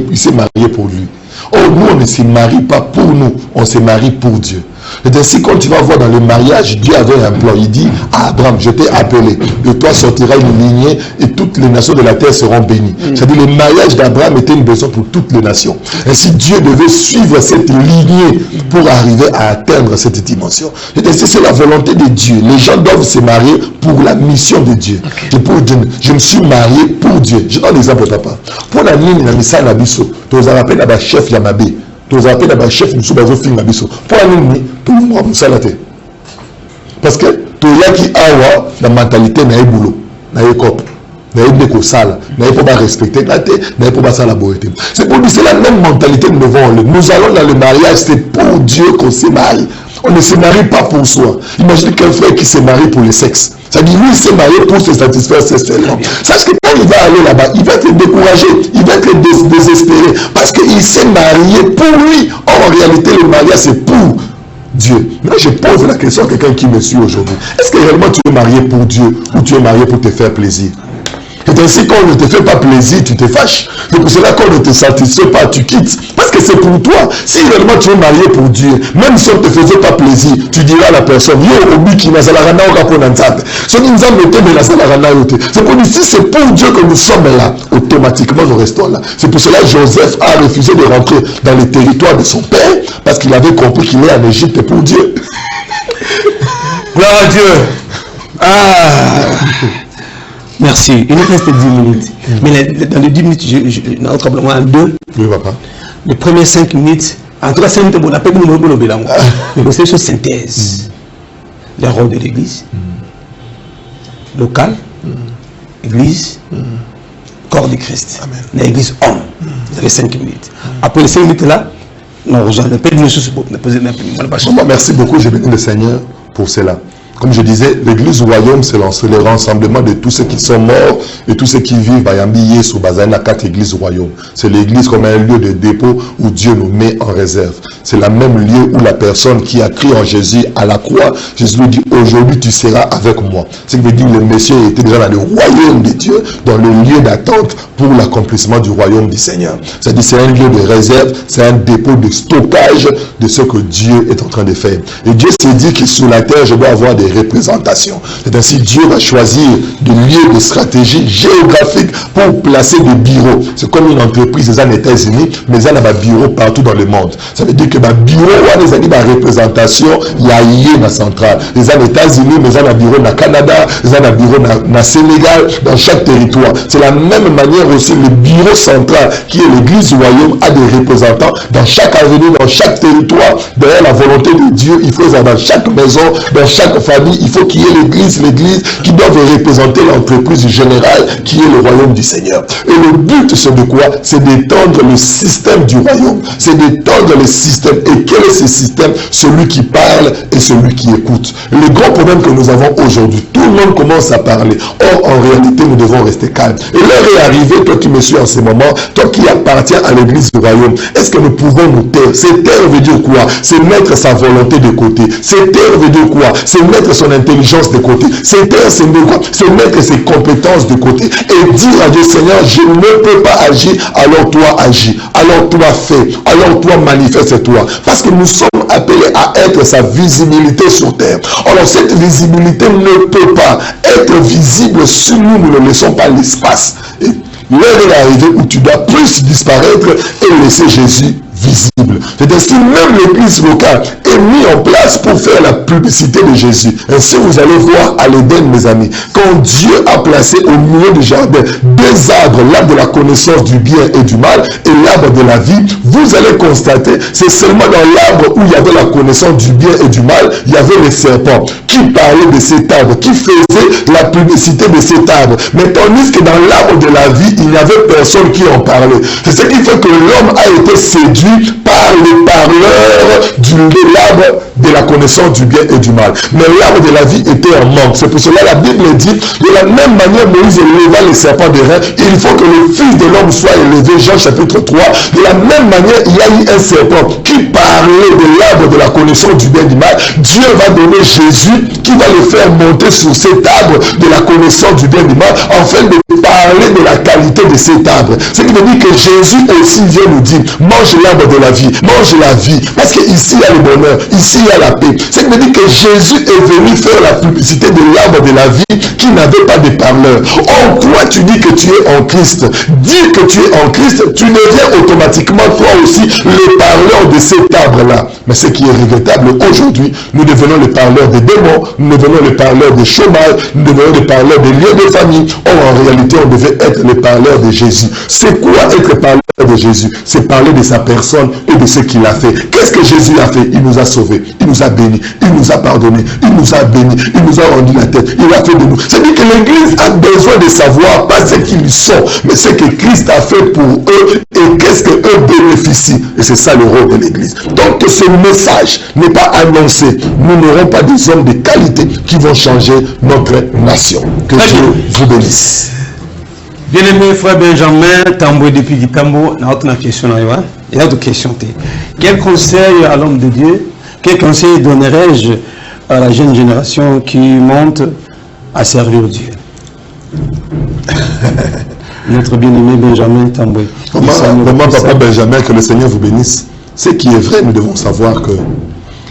pour lui. Oh, nous, on ne se marie pas pour nous, on se marie pour Dieu. Et ainsi, quand tu vas voir dans le mariage, Dieu avait un plan. Il dit à Abraham, je t'ai appelé, de toi sortira une lignée et toutes les nations de la terre seront bénies. C'est-à-dire, le mariage d'Abraham était une besoin pour toutes les nations. Ainsi, Dieu devait suivre cette lignée pour arriver à atteindre cette dimension. Et ainsi, c'est la volonté de Dieu. Les gens doivent se marier pour la mission de Dieu. Et pour Dieu, je me suis marié pour Dieu. Je donne l'exemple, papa. Pour la ligne, la missa na biso, tu vous rappelles la chef Yamabe. Tu as appelé le chef de Soubazofing Nabiso. Pour aller tout le monde ça la tête. Parce que tu as qui a la mentalité n'a boulot, n'a cop, n'a pas sale, n'a pas respecter la tête, n'a pas ça la beauté. C'est pour dire c'est la même mentalité que nous devons. Nous allons dans le mariage, c'est pour Dieu qu'on se marie. On ne se marie pas pour soi. Imagine qu'un frère qui se marie pour le sexe. Ça dit, lui, il s'est marié pour se satisfaire sexuellement. Sache que quand il va aller là-bas, il va être découragé, il va être désespéré, parce qu'il s'est marié pour lui. Or, en réalité, le mariage, c'est pour Dieu. Là, je pose la question à quelqu'un qui me suit aujourd'hui. Est-ce que réellement tu es marié pour Dieu ou tu es marié pour te faire plaisir? Et ainsi, quand on ne te fait pas plaisir, tu te fâches. C'est pour cela qu'on ne te satisfait pas, tu quittes. Parce que c'est pour toi. Si réellement tu es marié pour Dieu, même si on ne te faisait pas plaisir, tu diras à la personne, yo, obi qui n'a pas c'est pour dire, si c'est pour Dieu que nous sommes là, automatiquement nous restons là. C'est pour cela que Joseph a refusé de rentrer dans le territoire de son père, parce qu'il avait compris qu'il est en Égypte pour Dieu. Gloire à Dieu. Merci. Il nous reste 10 minutes. Mais dans les 10 minutes, notre probablement en deux. Oui, papa. Les premières 5 minutes, en tout cas, 5 minutes, on appelle mais c'est une synthèse. Le rôle de l'église, locale, église, corps de Christ. L'église homme, dans les 5 minutes. Après les 5 minutes là, non, je ne peux pas. Merci beaucoup, je bénis le Seigneur pour cela. Comme je disais, l'église royaume, c'est le rassemblement de tous ceux qui sont morts et tous ceux qui vivent à Yambi, sous Bazana, 4 églises royaumes. C'est l'église comme un lieu de dépôt où Dieu nous met en réserve. C'est le même lieu où la personne qui a crié en Jésus à la croix, Jésus lui dit, aujourd'hui tu seras avec moi. Ce qui veut dire que le Messie était déjà dans le royaume de Dieu, dans le lieu d'attente pour l'accomplissement du royaume du Seigneur. C'est-à-dire c'est un lieu de réserve, c'est un dépôt de stockage de ce que Dieu est en train de faire. Et Dieu s'est dit que sur la terre, je dois avoir des représentations. C'est ainsi Dieu va choisir des lieux de stratégie géographique pour placer des bureaux. C'est comme une entreprise aux États-Unis, mais il y a des bureaux partout dans le monde. Ça veut dire que les bureaux, il y a des représentations, il y a une centrale. Il y a des États-Unis, mais il y a des bureaux au Canada, il y a des bureaux au Sénégal, dans chaque territoire. C'est la même manière aussi, le bureau central, qui est l'église du royaume, a des représentants dans chaque avenue, dans chaque territoire. Derrière la volonté de Dieu, il faut dans chaque maison, dans chaque famille, il faut qu'il y ait l'église qui doit représenter l'entreprise générale qui est le royaume du Seigneur. Et le but, c'est de quoi? C'est d'étendre le système du royaume. C'est d'étendre le système. Et quel est ce système? Celui qui parle et celui qui écoute. Le grand problème que nous avons aujourd'hui, tout le monde commence à parler. Or, en réalité, nous devons rester calmes. Et l'heure est arrivée, toi qui me suis en ce moment, toi qui appartiens à l'église du royaume, est-ce que nous pouvons nous taire? C'est taire veut dire quoi? C'est mettre sa volonté de côté. C'est taire veut dire quoi? C'est mettre son intelligence de côté. C'est taire, c'est quoi? C'est mettre ses compétences de côté et dire à Dieu, Seigneur, je ne peux pas agir, alors toi agis, alors toi fais, alors toi manifeste-toi. Parce que nous sommes appelés à être sa visibilité sur terre. Alors cette visibilité ne peut pas être visible si nous ne laissons pas l'espace. L'heure est arrivée où tu dois plus disparaître et laisser Jésus visible. C'est ainsi même l'église locale est mise en place pour faire la publicité de Jésus. Ainsi vous allez voir à l'Éden, mes amis, quand Dieu a placé au milieu du jardin deux arbres, l'arbre de la connaissance du bien et du mal et l'arbre de la vie, vous allez constater, c'est seulement dans l'arbre où il y avait la connaissance du bien et du mal, il y avait le serpent qui parlait de cet arbre, qui faisait la publicité de cet arbre. Mais tandis que dans l'arbre de la vie, il n'y avait personne qui en parlait. C'est ce qui fait que l'homme a été séduit par les parleurs de l'arbre de la connaissance du bien et du mal. Mais l'arbre de la vie était en manque. C'est pour cela la Bible dit, de la même manière Moïse éleva les serpents de rein, il faut que le Fils de l'homme soit élevé. Jean chapitre 3. De la même manière, il y a eu un serpent qui parlait de l'arbre de la connaissance du bien et du mal. Dieu va donner Jésus qui va le faire monter sur cet arbre de la connaissance du bien et du mal, afin de parler de la qualité de cet arbre. Ce qui veut dire que Jésus aussi vient nous dire, mange l'arbre l'arbre de la vie, mange la vie, parce qu'ici il y a le bonheur, ici il y a la paix. C'est me dit que Jésus est venu faire la publicité de l'arbre de la vie qui n'avait pas de parleur. Or, toi tu dis que tu es en Christ. Dire que tu es en Christ, tu deviens automatiquement toi aussi le parleur de cet arbre-là. Mais ce qui est regrettable, aujourd'hui, nous devenons le parleur des démons, nous devenons le parleur des chômage, nous devenons le parleur des lieux de famille. Or, en réalité, on devait être le parleur de Jésus. C'est quoi être le parleur de Jésus? C'est parler de sa personne et de ce qu'il a fait. Qu'est-ce que Jésus a fait? Il nous a sauvés, il nous a bénis, il nous a pardonné, il nous a bénis, il nous a rendu la tête, il a fait de nous. C'est-à-dire que l'Église a besoin de savoir, pas ce qu'ils sont, mais ce que Christ a fait pour eux et qu'est-ce qu'eux bénéficient. Et c'est ça le rôle de l'Église. Donc que ce message n'est pas annoncé, nous n'aurons pas des hommes de qualité qui vont changer notre nation. Que Dieu vous bénisse. Bien-aimé frère Benjamin Tamboué depuis Gitambo, il y a une question. Il y a une question. Quel conseil à l'homme de Dieu, quel conseil donnerais-je à la jeune génération qui monte à servir Dieu? Notre bien-aimé Benjamin Tamboué. Maman, papa Benjamin, que le Seigneur vous bénisse. Ce qui est vrai, nous devons savoir que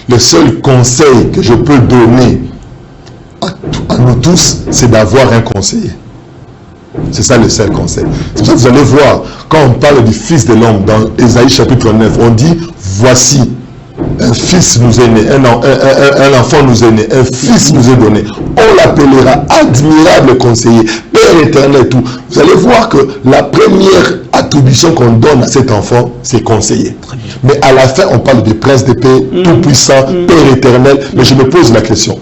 le seul conseil que je peux donner à nous tous, c'est d'avoir un conseiller. C'est ça le seul conseil. C'est pour ça que vous allez voir, quand on parle du Fils de l'homme, dans Ésaïe chapitre 9, on dit, voici, un fils nous est né, un enfant nous est né, un fils nous est donné. On l'appellera admirable conseiller, Père éternel et tout. Vous allez voir que la première attribution qu'on donne à cet enfant, c'est conseiller. Mais à la fin, on parle de prince de paix, tout-puissant, Père éternel. Mais je me pose la question,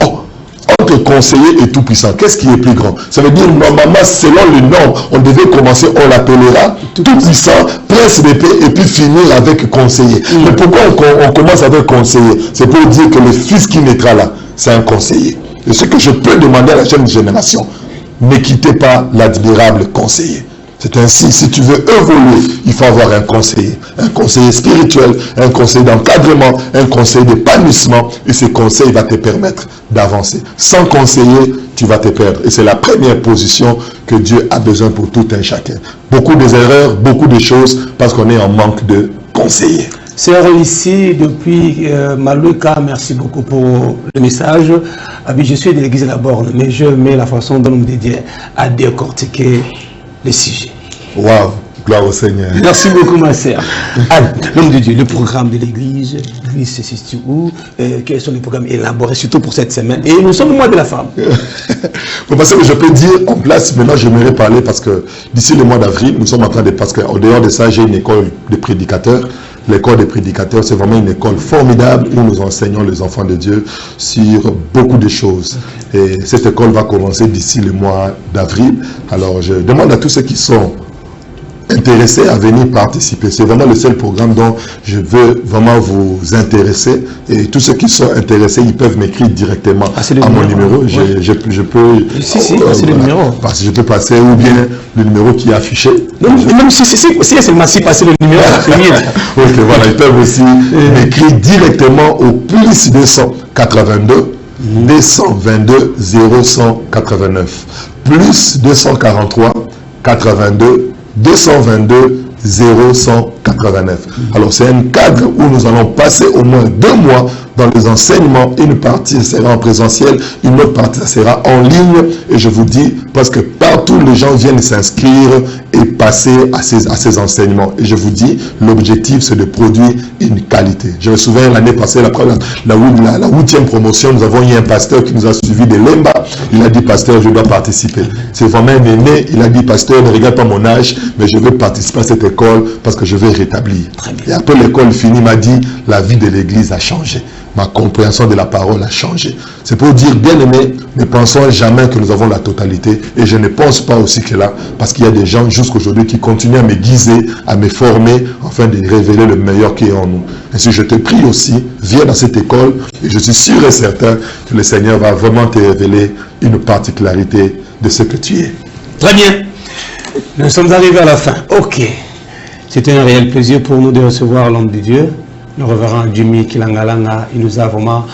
entre conseiller et tout-puissant, qu'est-ce qui est plus grand? Ça veut dire, normalement, selon le nom, on devait commencer, on l'appellera tout-puissant, prince de paix, et puis finir avec conseiller. Mais pourquoi on commence avec conseiller? C'est pour dire que le fils qui naîtra là, c'est un conseiller. Et ce que je peux demander à la jeune génération, ne quittez pas l'admirable conseiller. C'est ainsi, si tu veux évoluer, il faut avoir un conseiller spirituel, un conseiller d'encadrement, un conseiller d'épanouissement, et ce conseil va te permettre d'avancer. Sans conseiller, tu vas te perdre. Et c'est la première position que Dieu a besoin pour tout un chacun. Beaucoup d'erreurs, beaucoup de choses, parce qu'on est en manque de conseillers. Sœur ici, depuis Malouka, merci beaucoup pour le message. Je suis de l'église de la Borne, mais je mets la façon dont l'homme de Dieu a décortiqué les sujets. Waouh, gloire au Seigneur. Merci beaucoup ma sœur. L'homme de Dieu, le programme de l'église se situe où? Quels sont les programmes élaborés, surtout pour cette semaine? Et nous sommes au mois de la femme. Parce que je peux dire en place, maintenant j'aimerais parler parce que d'ici le mois d'avril, nous sommes en train de, parce qu'en dehors de ça, j'ai une école de prédicateurs. L'école des prédicateurs, c'est vraiment une école formidable où nous enseignons les enfants de Dieu sur beaucoup de choses. Et cette école va commencer d'ici le mois d'avril. Alors, je demande à tous ceux qui sont intéressés à venir participer. C'est vraiment le seul programme dont je veux vraiment vous intéresser. Et tous ceux qui sont intéressés, ils peuvent m'écrire directement à mon numéro. Je peux... c'est le numéro. Parce que je peux passer ou bien le numéro qui est affiché. Non, même si c'est massif, passer le numéro, c'est mieux. Ok, voilà, ils peuvent aussi m'écrire directement au plus 282 222 0189. Plus 243 82 222 0189. Alors c'est un cadre où nous allons passer au moins 2 mois dans les enseignements. Une partie sera en présentiel, une autre partie sera en ligne. Et je vous dis, parce que partout les gens viennent s'inscrire et passer à ces enseignements. Et je vous dis, l'objectif c'est de produire une qualité. Je me souviens l'année passée, la 8e promotion, nous avons eu un pasteur qui nous a suivi de Lemba. Il a dit, pasteur, je dois participer. C'est vraiment un aîné. Il a dit, pasteur, ne regarde pas mon âge, mais je veux participer à cette école parce que je veux rétablir. Et après l'école finie, il m'a dit, la vie de l'église a changé. Ma compréhension de la parole a changé. C'est pour dire, bien aimé, ne pensons jamais que nous avons la totalité. Et je ne pense pas aussi que là, parce qu'il y a des gens jusqu'aujourd'hui qui continuent à me guiser, à me former, afin de révéler le meilleur qui est en nous. Ainsi, je te prie aussi, viens dans cette école, et je suis sûr et certain que le Seigneur va vraiment te révéler une particularité de ce que tu es. Très bien. Nous sommes arrivés à la fin. Ok. C'était un réel plaisir pour nous de recevoir l'homme de Dieu, le révérend Jimmy Kilangalanga. Il nous a vraiment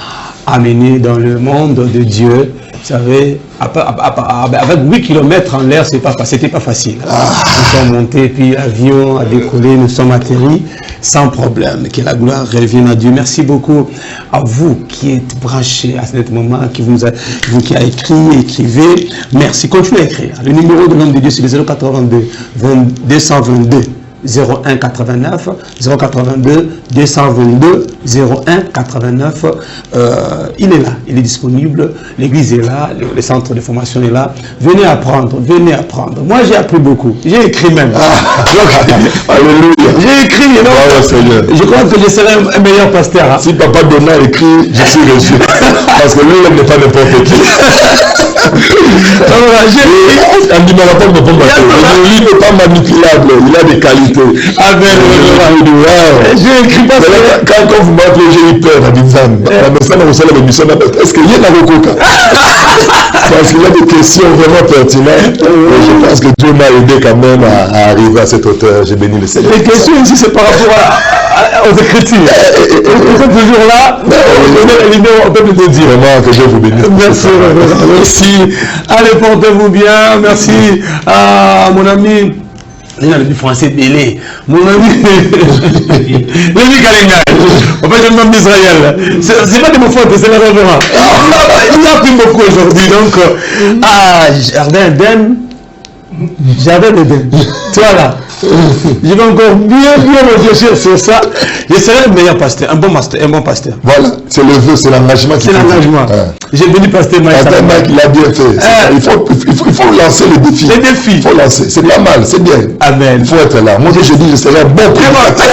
amenés dans le monde de Dieu. Vous savez, avec 8 km en l'air, c'était pas facile. Nous sommes montés, puis l'avion a décollé, nous sommes atterris sans problème. Que la gloire revienne à Dieu. Merci beaucoup à vous qui êtes branchés à ce moment, qui a écrit, écrivez. Merci. Continuez à écrire. Le numéro de l'homme de Dieu, c'est le 082 222 01 89 082 222 01 89. Il est là, il est disponible, l'église est là, le centre de formation est là. Venez apprendre, venez apprendre. Moi j'ai appris beaucoup, j'ai écrit même. Alléluia. J'ai écrit, je crois que je serai un meilleur pasteur. Hein. Si Papa Donat écrit, je suis reçu. Parce que lui, il n'est pas n'importe qui. Il n'est pas manipulable, il a des qualités. J'ai écrit parce que quand vous m'appelez, j'ai eu peur à Binzam. Est-ce qu'il y a la recoca? Parce qu'il y a des questions vraiment pertinentes. Je pense que Dieu m'a aidé quand même à arriver à cette hauteur. J'ai béni le Seigneur. Les questions ici, c'est par rapport aux Écritures. Vous êtes toujours là. On peut vous dire. Vraiment, que Dieu vous bénisse. Merci. Merci. Allez, portez-vous bien. Merci à mon ami. Il a du français Bélé. Mon ami, Lévi Kalenga. En fait, je me nomme d'Israël. C'est pas de mon faute, c'est le révérend. Il a appris beaucoup aujourd'hui. Donc, Jardin d'Éden. Jardin d'Éden. Toi là. Je vais encore bien réfléchir sur ça. Je serai le meilleur pasteur, un bon pasteur. Voilà, c'est le vœu, c'est l'engagement qui fait. C'est l'engagement. J'ai venu pasteur Mike. Il a bien fait. Il faut lancer le défi. Les défis. Il faut lancer. C'est pas mal, c'est bien. Amen. Il faut être là. Moi, je dis, je serai un bon pasteur.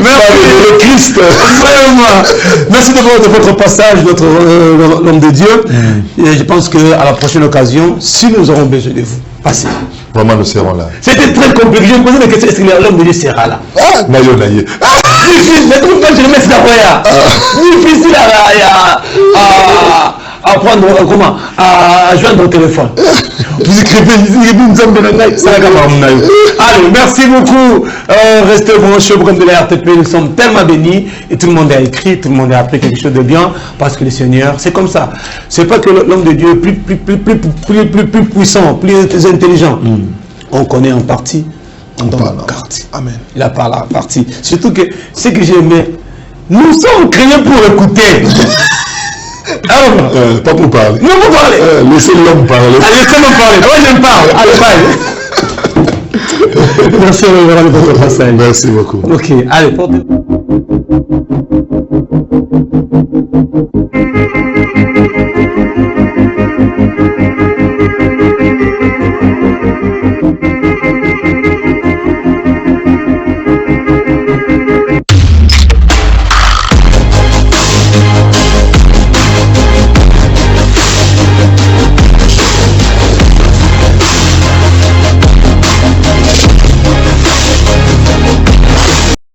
Merci le Christ. Merci de votre passage, l'homme de Dieu. Et je pense qu'à la prochaine occasion, si nous aurons besoin de vous, passez. Vraiment, nous serons là. C'était très compliqué. Je me posais des questions. Est-ce que l'homme de Dieu sera là? Naïe. Difficile. Je trouve pas que je le mets difficile à prendre, comment? À joindre au téléphone. Vous écrivez, allez, merci beaucoup. Restez branchés au programme de la RTP. Nous sommes tellement bénis et tout le monde a écrit, tout le monde a appris quelque chose de bien parce que le Seigneur, c'est comme ça. C'est pas que l'homme de Dieu est plus puissant, plus intelligent. On connaît en partie, on donne en partie. Amen. Il a parlé en partie. Surtout que ce que j'aimais, nous sommes créés pour écouter. Pas pour parler. Non, pour parler. Laissez l'homme parler. Laissez-moi parler. Moi, j'aime parler. Allez, bye. merci, révérend, de votre passage. Merci beaucoup. Ok, allez, portez.